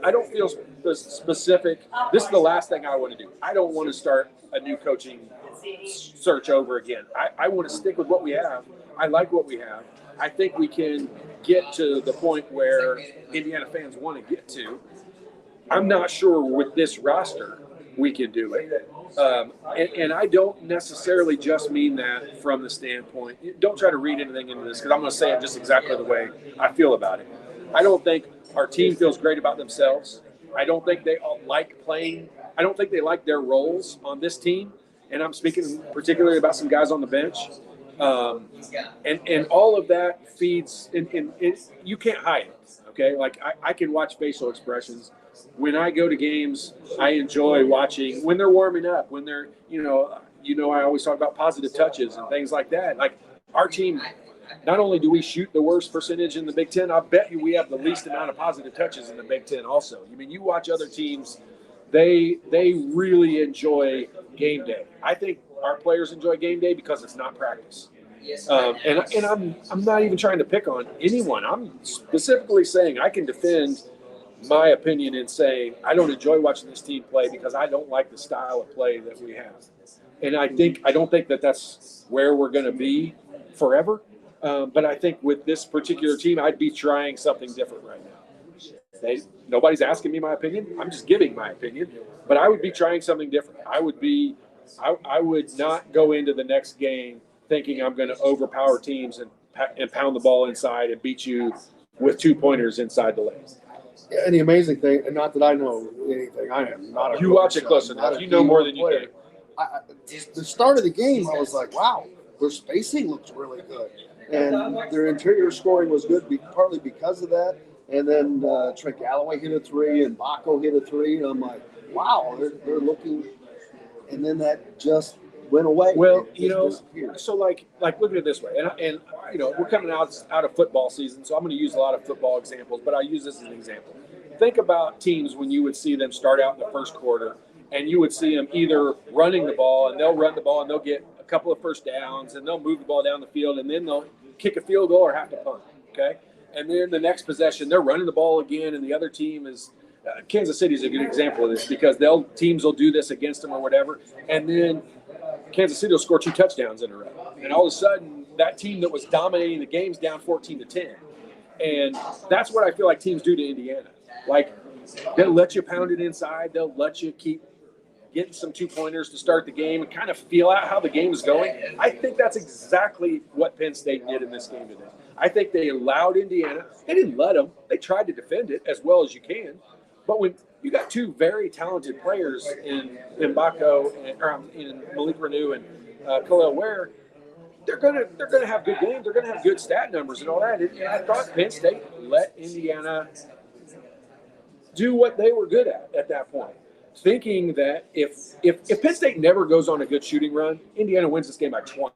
specific. This is the last thing I want to do. I don't want to start a new coaching search over again. I want to stick with what we have. I like what we have. I think we can get to the point where Indiana fans want to get to. I'm not sure with this roster we can do it. And I don't necessarily just mean that from the standpoint. Don't try to read anything into this because I'm going to say it just exactly the way I feel about it. I don't think our team feels great about themselves. I don't think they all like playing. I don't think they like their roles on this team. And I'm speaking particularly about some guys on the bench. And all of that feeds in you can't hide it. Okay. Like I can watch facial expressions. When I go to games, I enjoy watching when they're warming up, when they're, I always talk about positive touches and things like that. Like our team, not only do we shoot the worst percentage in the Big Ten, I bet you we have the least amount of positive touches in the Big Ten also. I mean, you watch other teams, they really enjoy game day. I think our players enjoy game day because it's not practice. And I'm not even trying to pick on anyone. I'm specifically saying I can defend my opinion in saying I don't enjoy watching this team play because I don't like the style of play that we have. And I don't think that that's where we're going to be forever. But I think with this particular team, I'd be trying something different right now. Nobody's asking me my opinion. I'm just giving my opinion. But I would be trying something different. I would not go into the next game thinking I'm going to overpower teams and pound the ball inside and beat you with 2-pointers inside the lane.
And the amazing thing, and not that I know anything, I am not a
You watch it close enough. You know more than you think.
The start of the game, I was like, wow, their spacing looks really good. And their interior scoring was good, partly because of that. And then Trent Galloway hit a 3 and Baco hit a 3. And I'm like, wow, they're looking. And then that just went away.
Well, so like look at it this way, and we're coming out of football season, so I'm going to use a lot of football examples, but I use this as an example. Think about teams when you would see them start out in the first quarter, and you would see them either running the ball, and they'll run the ball, and they'll get a couple of first downs, and they'll move the ball down the field, and then they'll kick a field goal or have to punt, okay? And then the next possession, they're running the ball again, and the other team is Kansas City is a good example of this because teams will do this against them or whatever, and then Kansas City will score 2 touchdowns in a row. And all of a sudden, that team that was dominating the game's down 14-10. And that's what I feel like teams do to Indiana. Like, they'll let you pound it inside. They'll let you keep getting some 2-pointers to start the game and kind of feel out how the game is going. I think that's exactly what Penn State did in this game today. I think they allowed Indiana. They didn't let them. They tried to defend it as well as you can. But when you got 2 very talented players in Baco or in Malik Renew and Khalil Ware, they're gonna have good games. They're gonna have good stat numbers and all that. And I thought Penn State let Indiana do what they were good at that point, thinking that if Penn State never goes on a good shooting run, Indiana wins this game by 20.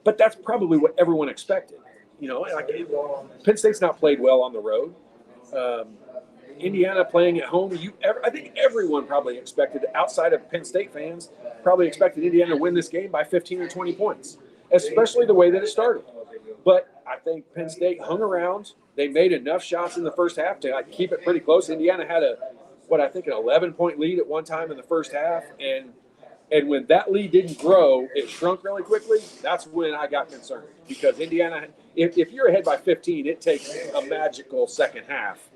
But that's probably what everyone expected. Penn State's not played well on the road. Indiana playing at home, I think everyone probably expected, outside of Penn State fans, probably expected Indiana to win this game by 15 or 20 points, especially the way that it started. But I think Penn State hung around. They made enough shots in the first half to keep it pretty close. Indiana had an 11-point lead at one time in the first half, and when that lead didn't grow, it shrunk really quickly. That's when I got concerned because Indiana, if you're ahead by 15, it takes a magical second half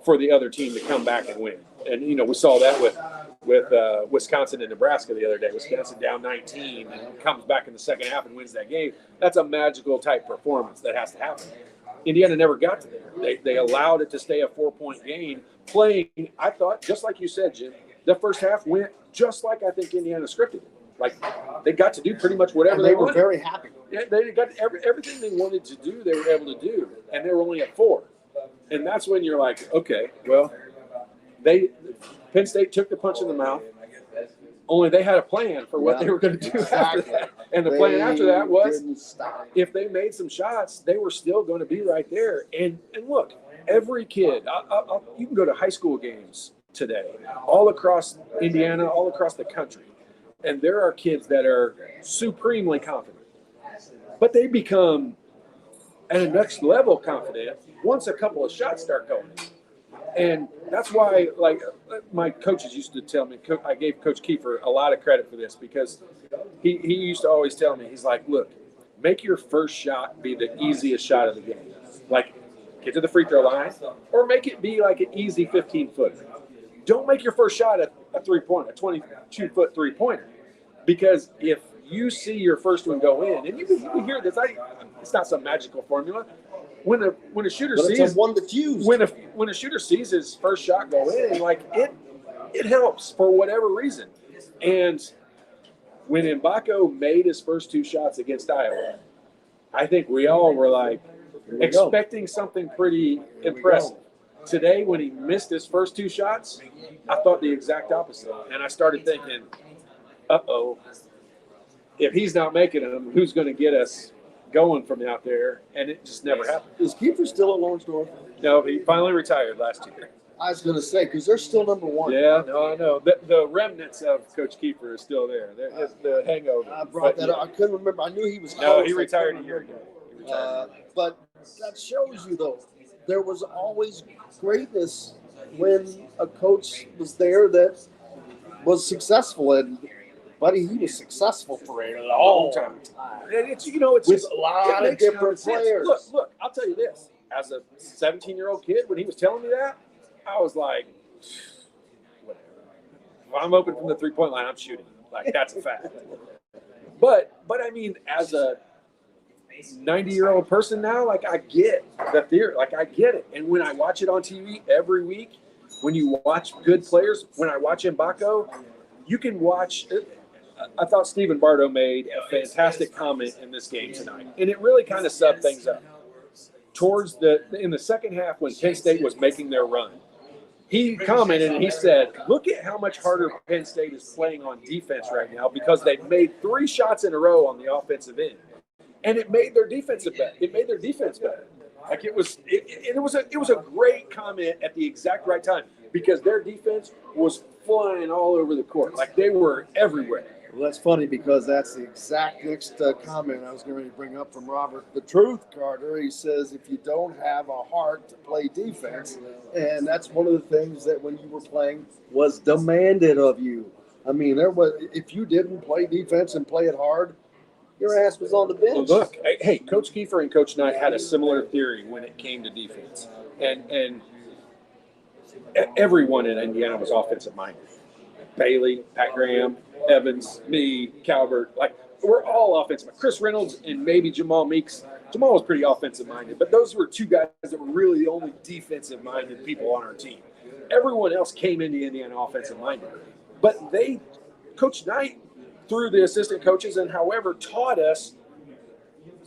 for the other team to come back and win. And, we saw that with Wisconsin and Nebraska the other day. Wisconsin down 19 and comes back in the second half and wins that game. That's a magical type performance that has to happen. Indiana never got to there. They allowed it to stay a 4-point game, playing, I thought, just like you said, Jim, the first half went just like I think Indiana scripted it. Like, they got to do pretty much whatever they wanted.
They were very happy.
Yeah, they got everything they wanted to do, they were able to do, and they were only at 4. And that's when you're like, okay, well, Penn State took the punch in the mouth. Only they had a plan for what they were going to do after that. And the plan after that was if they made some shots, they were still going to be right there. And look, every kid, you can go to high school games today, all across Indiana, all across the country. And there are kids that are supremely confident. But they become at a next level confident once a couple of shots start going. And that's why, like, my coaches used to tell me, I gave Coach Kiefer a lot of credit for this because he used to always tell me, he's like, look, make your first shot be the easiest shot of the game. Like, get to the free throw line or make it be like an easy 15-footer. Don't make your first shot a three-pointer, a 22-foot three-pointer. Because if you see your first one go in, and you can hear this, it's not some magical formula. When a shooter sees
one that's used.
When a shooter sees his first shot go in, like it helps for whatever reason. And when Mbaco made his first 2 shots against Iowa, I think we all were like expecting something pretty impressive. Today, when he missed his first 2 shots, I thought the exact opposite, and I started thinking, uh-oh, if he's not making them, who's going to get us going from out there? And it just never happened.
Is Kiefer still at Lawrence North?
No, he finally retired last year.
I was going to say, because they're still number 1.
Yeah, no, I know. The remnants of Coach Kiefer is still there. It's the hangover.
I brought that up. I couldn't remember. I knew he was close.
No, he retired a year ago.
But that shows you, though, there was always greatness when a coach was there that was successful. And, buddy, he was successful for a long time.
And it's
with a lot of different players.
Look, I'll tell you this. As a 17-year-old kid, when he was telling me that, I was like, whatever. If I'm open from the three-point line, I'm shooting. Like, that's a fact. But I mean, as a 90-year-old person now, like, I get the theory. Like, I get it. And when I watch it on TV every week, when you watch good players, when I watch Mbaco, you can watch – I thought Stephen Bardo made a fantastic comment in this game tonight, and it really kind of subbed things up. in the second half when Penn State was making their run, he commented and he said, "Look at how much harder Penn State is playing on defense right now because they've made 3 shots in a row on the offensive end, and it made their defense better. It made their defense better. Like it was a great comment at the exact right time because their defense was flying all over the court, like they were everywhere."
Well, that's funny because that's the exact next comment I was going to bring up from Robert. The truth, Carter, he says, if you don't have a heart to play defense, and that's one of the things that when you were playing was demanded of you. I mean, if you didn't play defense and play it hard, your ass was on the bench.
Well, look, hey, Coach Kiefer and Coach Knight had a similar theory when it came to defense, and everyone in Indiana was offensive minded. Bailey, Pat Graham, Evans, me, Calvert, like we're all offensive. Chris Reynolds and maybe Jamal Meeks. Jamal was pretty offensive minded, but those were 2 guys that were really the only defensive minded people on our team. Everyone else came into Indiana offensive minded, but Coach Knight, through the assistant coaches and however, taught us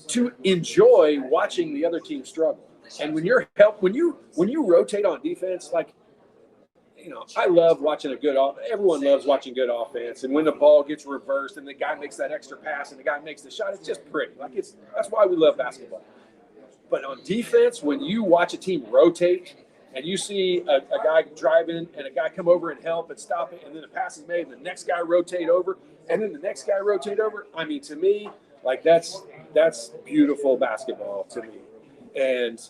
to enjoy watching the other team struggle. And when you rotate on defense, like, you know, I love watching everyone loves watching good offense. And when the ball gets reversed and the guy makes that extra pass and the guy makes the shot, it's just pretty. Like that's why we love basketball. But on defense, when you watch a team rotate and you see a guy driving and a guy come over and help and stop it, and then the pass is made and the next guy rotate over and then the next guy rotate over. I mean, to me, like that's beautiful basketball to me. And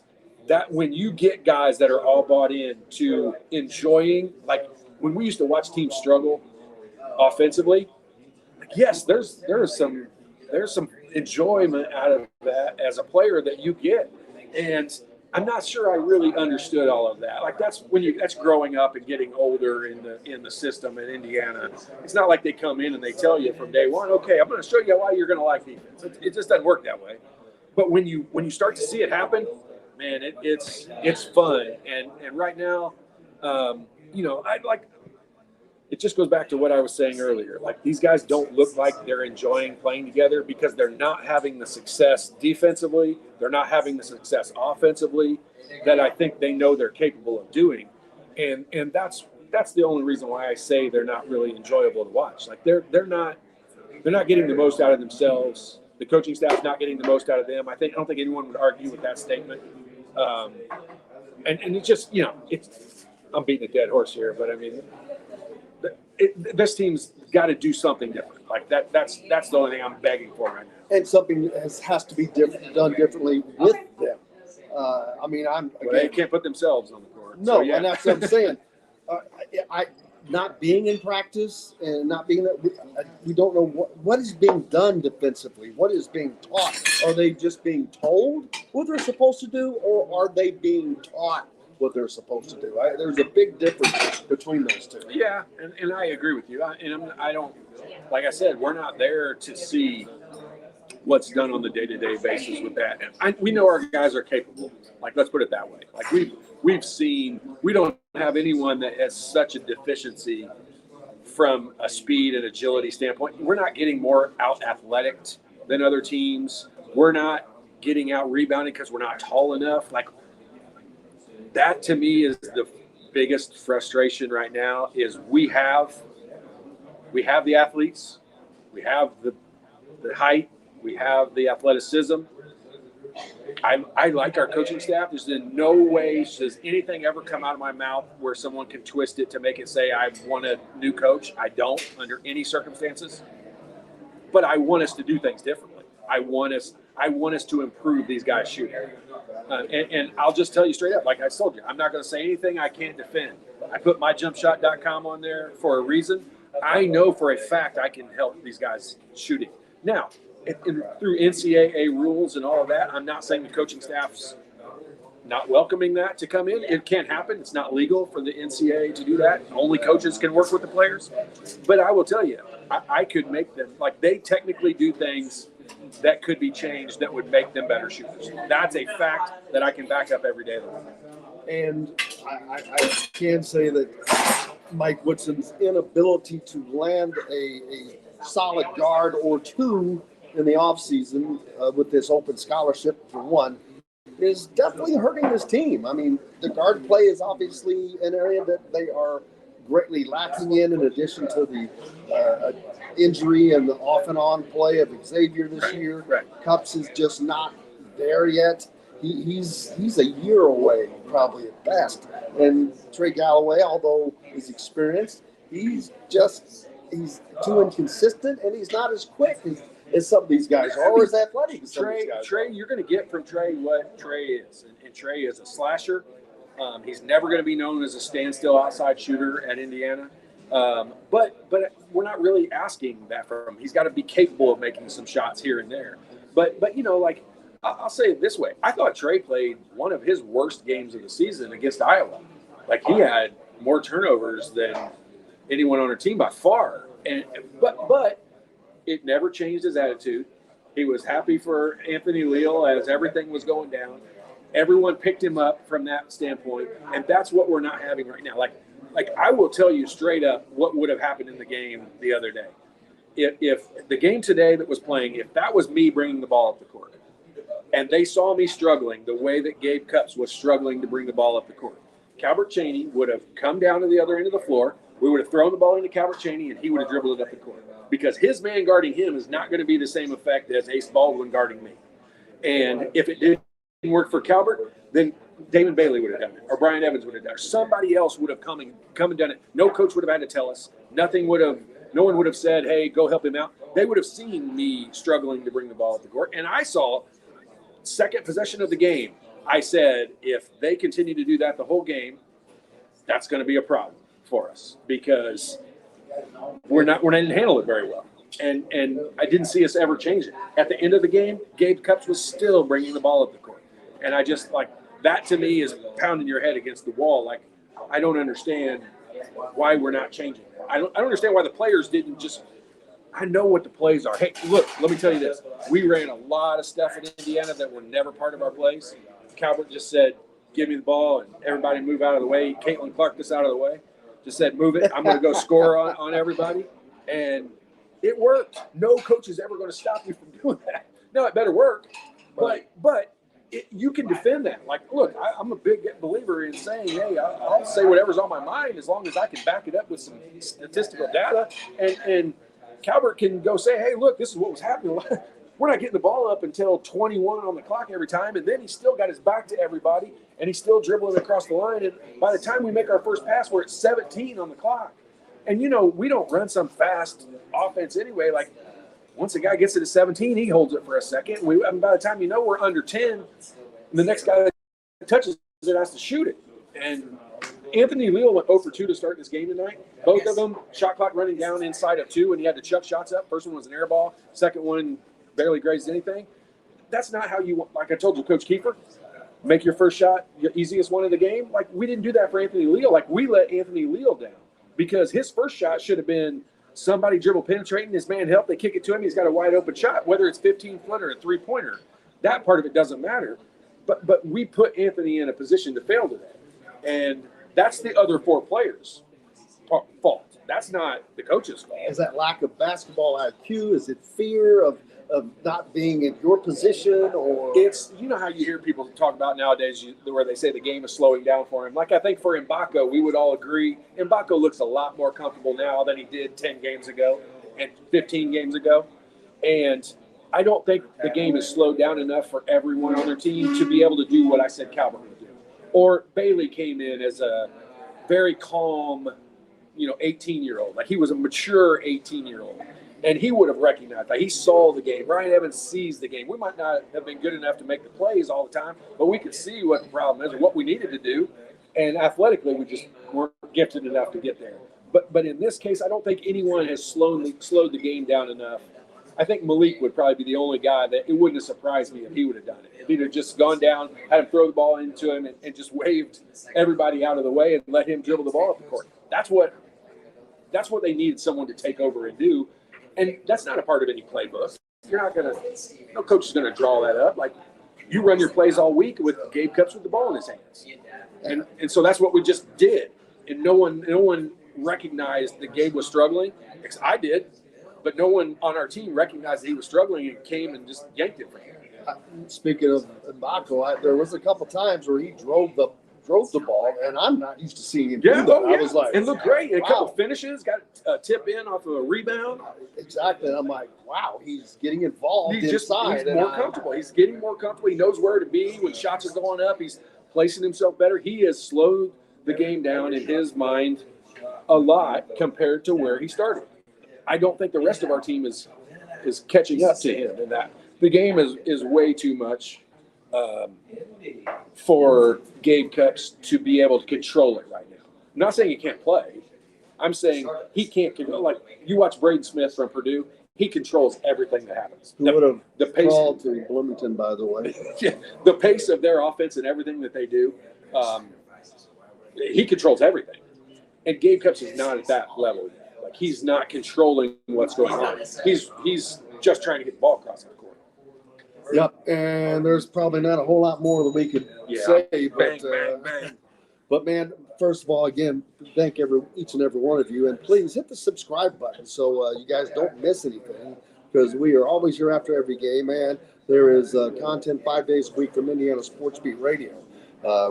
that when you get guys that are all bought in to enjoying, like when we used to watch teams struggle offensively, yes, there's some enjoyment out of that as a player that you get. And I'm not sure I really understood all of that. Like that's growing up and getting older in the system in Indiana. It's not like they come in and they tell you from day one, okay, I'm going to show you why you're going to like defense. It just doesn't work that way. But when you start to see it happen, man, it's fun. And right now, you know, it just goes back to what I was saying earlier. Like these guys don't look like they're enjoying playing together because they're not having the success defensively. They're not having the success offensively that I think they know they're capable of doing. And that's the only reason why I say they're not really enjoyable to watch. Like they're not getting the most out of themselves. The coaching staff's not getting the most out of them. I don't think anyone would argue with that statement. And it's just, you know, I'm beating a dead horse here, but I mean, this team's got to do something different. Like that's the only thing I'm begging for right now.
And something has to be done differently with them. I mean,
they can't put themselves on the court.
No, so, yeah. And that's what I'm saying. Not being in practice and not being that, we don't know what is being done defensively. What is being taught? Are they just being told what they're supposed to do, or are they being taught what they're supposed to do? There's a big difference between those two.
Yeah, and I agree with you. I don't, like I said, we're not there to see what's done on the day-to-day basis with that. And we know our guys are capable. Like, let's put it that way. Like we've seen, we don't have anyone that has such a deficiency from a speed and agility standpoint. We're not getting more out-athletic than other teams. We're not getting out-rebounded because we're not tall enough. Like, that to me is the biggest frustration right now is we have the athletes, we have the height, we have the athleticism. I like our coaching staff. There's in no way does anything ever come out of my mouth where someone can twist it to make it say I want a new coach. I don't under any circumstances. But I want us to do things differently. I want us to improve these guys shooting. And I'll just tell you straight up, like I told you, I'm not going to say anything I can't defend. I put myjumpshot.com on there for a reason. I know for a fact I can help these guys shooting. Now, through NCAA rules and all of that, I'm not saying the coaching staff's not welcoming that to come in. It can't happen. It's not legal for the NCAA to do that. Only coaches can work with the players. But I will tell you, I could make them, like they technically do things that could be changed that would make them better shooters. That's a fact that I can back up every day of the week.
And I can say that Mike Woodson's inability to land a solid guard or two in the offseason with this open scholarship, for one, is definitely hurting this team. I mean, the guard play is obviously an area that they are greatly lacking in addition to the injury and the off and on play of Xavier this year.
Right.
Cups is just not there yet. He's a year away, probably at best. And Trey Galloway, although he's experienced, he's too inconsistent, and he's not as quick as some of these guys are, or as athletic as some of these guys
Trey, you're going to get from Trey what Trey is. And Trey is a slasher. He's never going to be known as a standstill outside shooter at Indiana. But we're not really asking that from him. He's got to be capable of making some shots here and there. But like, I'll say it this way. I thought Trey played one of his worst games of the season against Iowa. Like, he had more turnovers than anyone on our team by far. But it never changed his attitude. He was happy for Anthony Leal as everything was going down. Everyone picked him up from that standpoint, and that's what we're not having right now. Like I will tell you straight up what would have happened in the game the other day. If the game today that was playing, if that was me bringing the ball up the court, and they saw me struggling the way that Gabe Cupps was struggling to bring the ball up the court, Calbert Chaney would have come down to the other end of the floor. We would have thrown the ball into Calbert Chaney, and he would have dribbled it up the court. Because his man guarding him is not going to be the same effect as Ace Baldwin guarding me. And if it didn't work for Calbert, then Damon Bailey would have done it, or Brian Evans would have done it, or somebody else would have come and done it. No coach would have had to tell us. No one would have said, hey, go help him out. They would have seen me struggling to bring the ball up the court. And I saw second possession of the game. I said, if they continue to do that the whole game, that's going to be a problem for us because we're not going to handle it very well. And I didn't see us ever change it. At the end of the game, Gabe Cupps was still bringing the ball up the court. And I just, like, that to me is pounding your head against the wall. Like, I don't understand why we're not changing that. I don't understand why the players didn't just – I know what the plays are. Hey, look, let me tell you this. We ran a lot of stuff in Indiana that were never part of our plays. Calvert just said, give me the ball, and everybody move out of the way. Caitlin Clark this out of the way. Just said, move it. I'm going to go score on everybody. And it worked. No coach is ever going to stop you from doing that. No, it better work. But you can defend that. Like, look, I'm a big believer in saying, hey, I'll say whatever's on my mind as long as I can back it up with some statistical data. And Calvert can go say, hey, look, this is what was happening. We're not getting the ball up until 21 on the clock every time, and then he's still got his back to everybody, and he's still dribbling across the line. And by the time we make our first pass, we're at 17 on the clock. And, we don't run some fast offense anyway. Like, once a guy gets it at 17, he holds it for a second. And by the time we're under 10, the next guy that touches it has to shoot it. And Anthony Leal went 0 for 2 to start this game tonight. Both of them, shot clock running down inside of 2, and he had to chuck shots up. First one was an air ball. Second one barely grazed anything. That's not how you want. Like I told you, Coach Kiefer, make your first shot your easiest one of the game. Like, we didn't do that for Anthony Leal. Like, we let Anthony Leal down because his first shot should have been somebody dribble penetrating, his man help, they kick it to him, he's got a wide open shot, whether it's 15-footer or a three-pointer. That part of it doesn't matter. But we put Anthony in a position to fail today. And that's the other 4 players' fault. That's not the coach's fault.
Is that lack of basketball IQ? Is it fear of not being in your position? Or
it's, how you hear people talk about nowadays where they say the game is slowing down for him. Like, I think for Mbako, we would all agree Mbako looks a lot more comfortable now than he did 10 games ago and 15 games ago. And I don't think the game is slowed down enough for everyone on their team to be able to do what I said Calvert would do. Or Bailey came in as a very calm, 18-year-old. Like, he was a mature 18-year-old. And he would have recognized that. He saw the game. Brian Evans sees the game. We might not have been good enough to make the plays all the time, but we could see what the problem is and what we needed to do. And athletically, we just weren't gifted enough to get there. But in this case, I don't think anyone has slowed the game down enough. I think Malik would probably be the only guy that it wouldn't have surprised me if he would have done it. If he'd have just gone down, had him throw the ball into him, and just waved everybody out of the way and let him dribble the ball up the court. That's what they needed someone to take over and do. And that's not a part of any playbook. No coach is going to draw that up. Like, you run your plays all week with Gabe Cupps with the ball in his hands. And so that's what we just did. And no one recognized that Gabe was struggling. I did, but no one on our team recognized that he was struggling and came and just yanked it from him.
speaking of Mbako, there was a couple times where he drove the ball, and I'm not used to seeing him do that. I was like,
and looked great. A
wow.
couple finishes, got a tip in off of a rebound.
Exactly. And I'm like, wow, he's getting involved
He's
inside.
more comfortable. He's getting more comfortable. He knows where to be when shots are going up. He's placing himself better. He has slowed the game down in his mind a lot compared to where he started. I don't think the rest of our team is catching up to him in that. The game is way too much for Gabe Cupps to be able to control it right now. I'm not saying he can't play. I'm saying he can't control. Like, you watch Braden Smith from Purdue, he controls everything that happens.
Who would have
the pace
called to Bloomington, by the way.
Yeah, the pace of their offense and everything that they do, he controls everything. And Gabe Cupps is not at that level yet. Like, he's not controlling what's going on. He's just trying to get the ball across the court.
Yep, and there's probably not a whole lot more that we could say, but
bang.
But man, first of all, again, thank each and every one of you, and please hit the subscribe button so you guys don't miss anything, because we are always here after every game, and there is content 5 days a week from Indiana Sports Beat Radio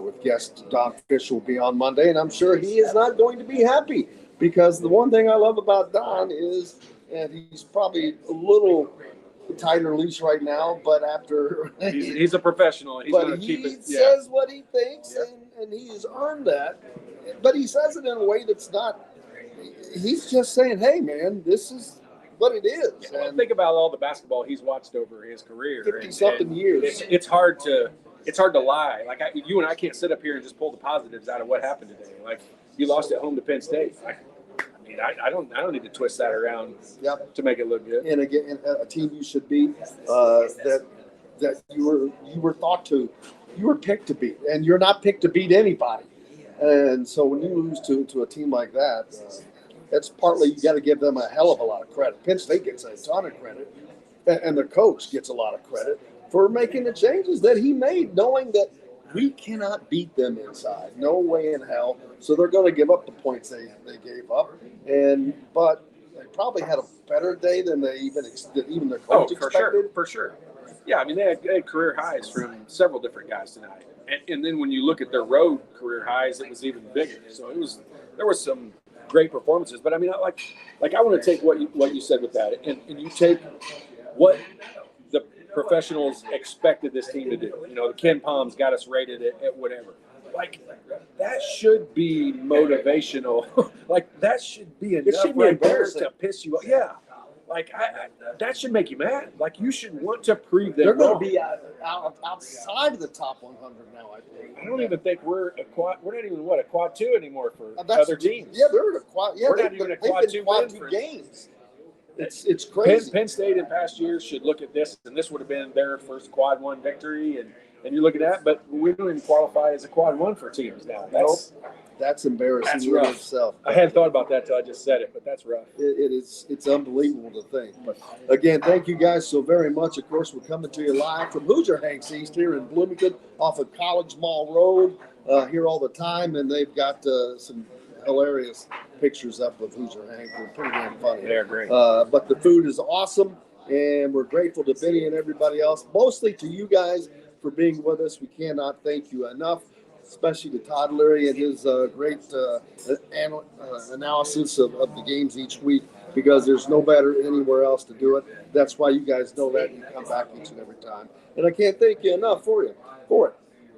with guest Don Fish will be on Monday, and I'm sure he is not going to be happy, because the one thing I love about Don is, and he's probably a little tighter leash right now, but after
he's a professional. He's going to keep it.
He says what he thinks, and he has earned that. But he says it in a way that's not. He's just saying, "Hey, man, this is what it is."
Yeah, and think about all the basketball he's watched over his career,
50-something years.
It's hard to lie. Like, you and I can't sit up here and just pull the positives out of what happened today. Like, you lost at home to Penn State. I don't need to twist that around to make it look good.
And again, a team you should beat that you were thought to, you were picked to beat, and you're not picked to beat anybody. And so when you lose to a team like that, that's partly you got to give them a hell of a lot of credit. Penn State gets a ton of credit, and the coach gets a lot of credit for making the changes that he made, knowing that we cannot beat them inside. No way in hell. So they're going to give up the points they gave up. But they probably had a better day than even their coach expected.
For sure. Yeah, I mean, they had career highs from several different guys tonight. And then when you look at their road career highs, it was even bigger. So there was some great performances. But I mean, I want to take what you said with that, and you take what the professionals expected this team to do. You know, the Ken Palms got us rated at whatever. Like, that should be motivational. Like, that should be enough right there to piss you off. Yeah. Like, that should make you mad. Like, you should want to prove them
They're
wrong.
going to be outside of the top 100 now, I believe.
I don't even think we're not even a quad two anymore for other teams.
Yeah, they're in a quad. Yeah,
we're not even a quad two
games. It's crazy.
Penn State in past years should look at this, and this would have been their first quad one victory, and you're looking at, but we don't even qualify as a quad one for teams now.
That's embarrassing.
That's
in
rough.
Itself.
I hadn't thought about that till I just said it, but that's rough.
It's unbelievable to think. But again, thank you guys so very much. Of course, we're coming to you live from Hoosier Hanks East here in Bloomington off of College Mall Road here all the time, and they've got some hilarious pictures up of Hoosier Hank. They're pretty damn funny.
They're great.
But the food is awesome, and we're grateful to Benny and everybody else, mostly to you guys for being with us. We cannot thank you enough, especially to Todd Leary and his great analysis of the games each week, because there's no better anywhere else to do it. That's why you guys know that, and you come back each and every time. And I can't thank you enough for it.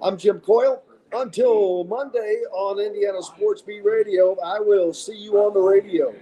I'm Jim Coyle. Until Monday on Indiana Sports Beat Radio, I will see you on the radio.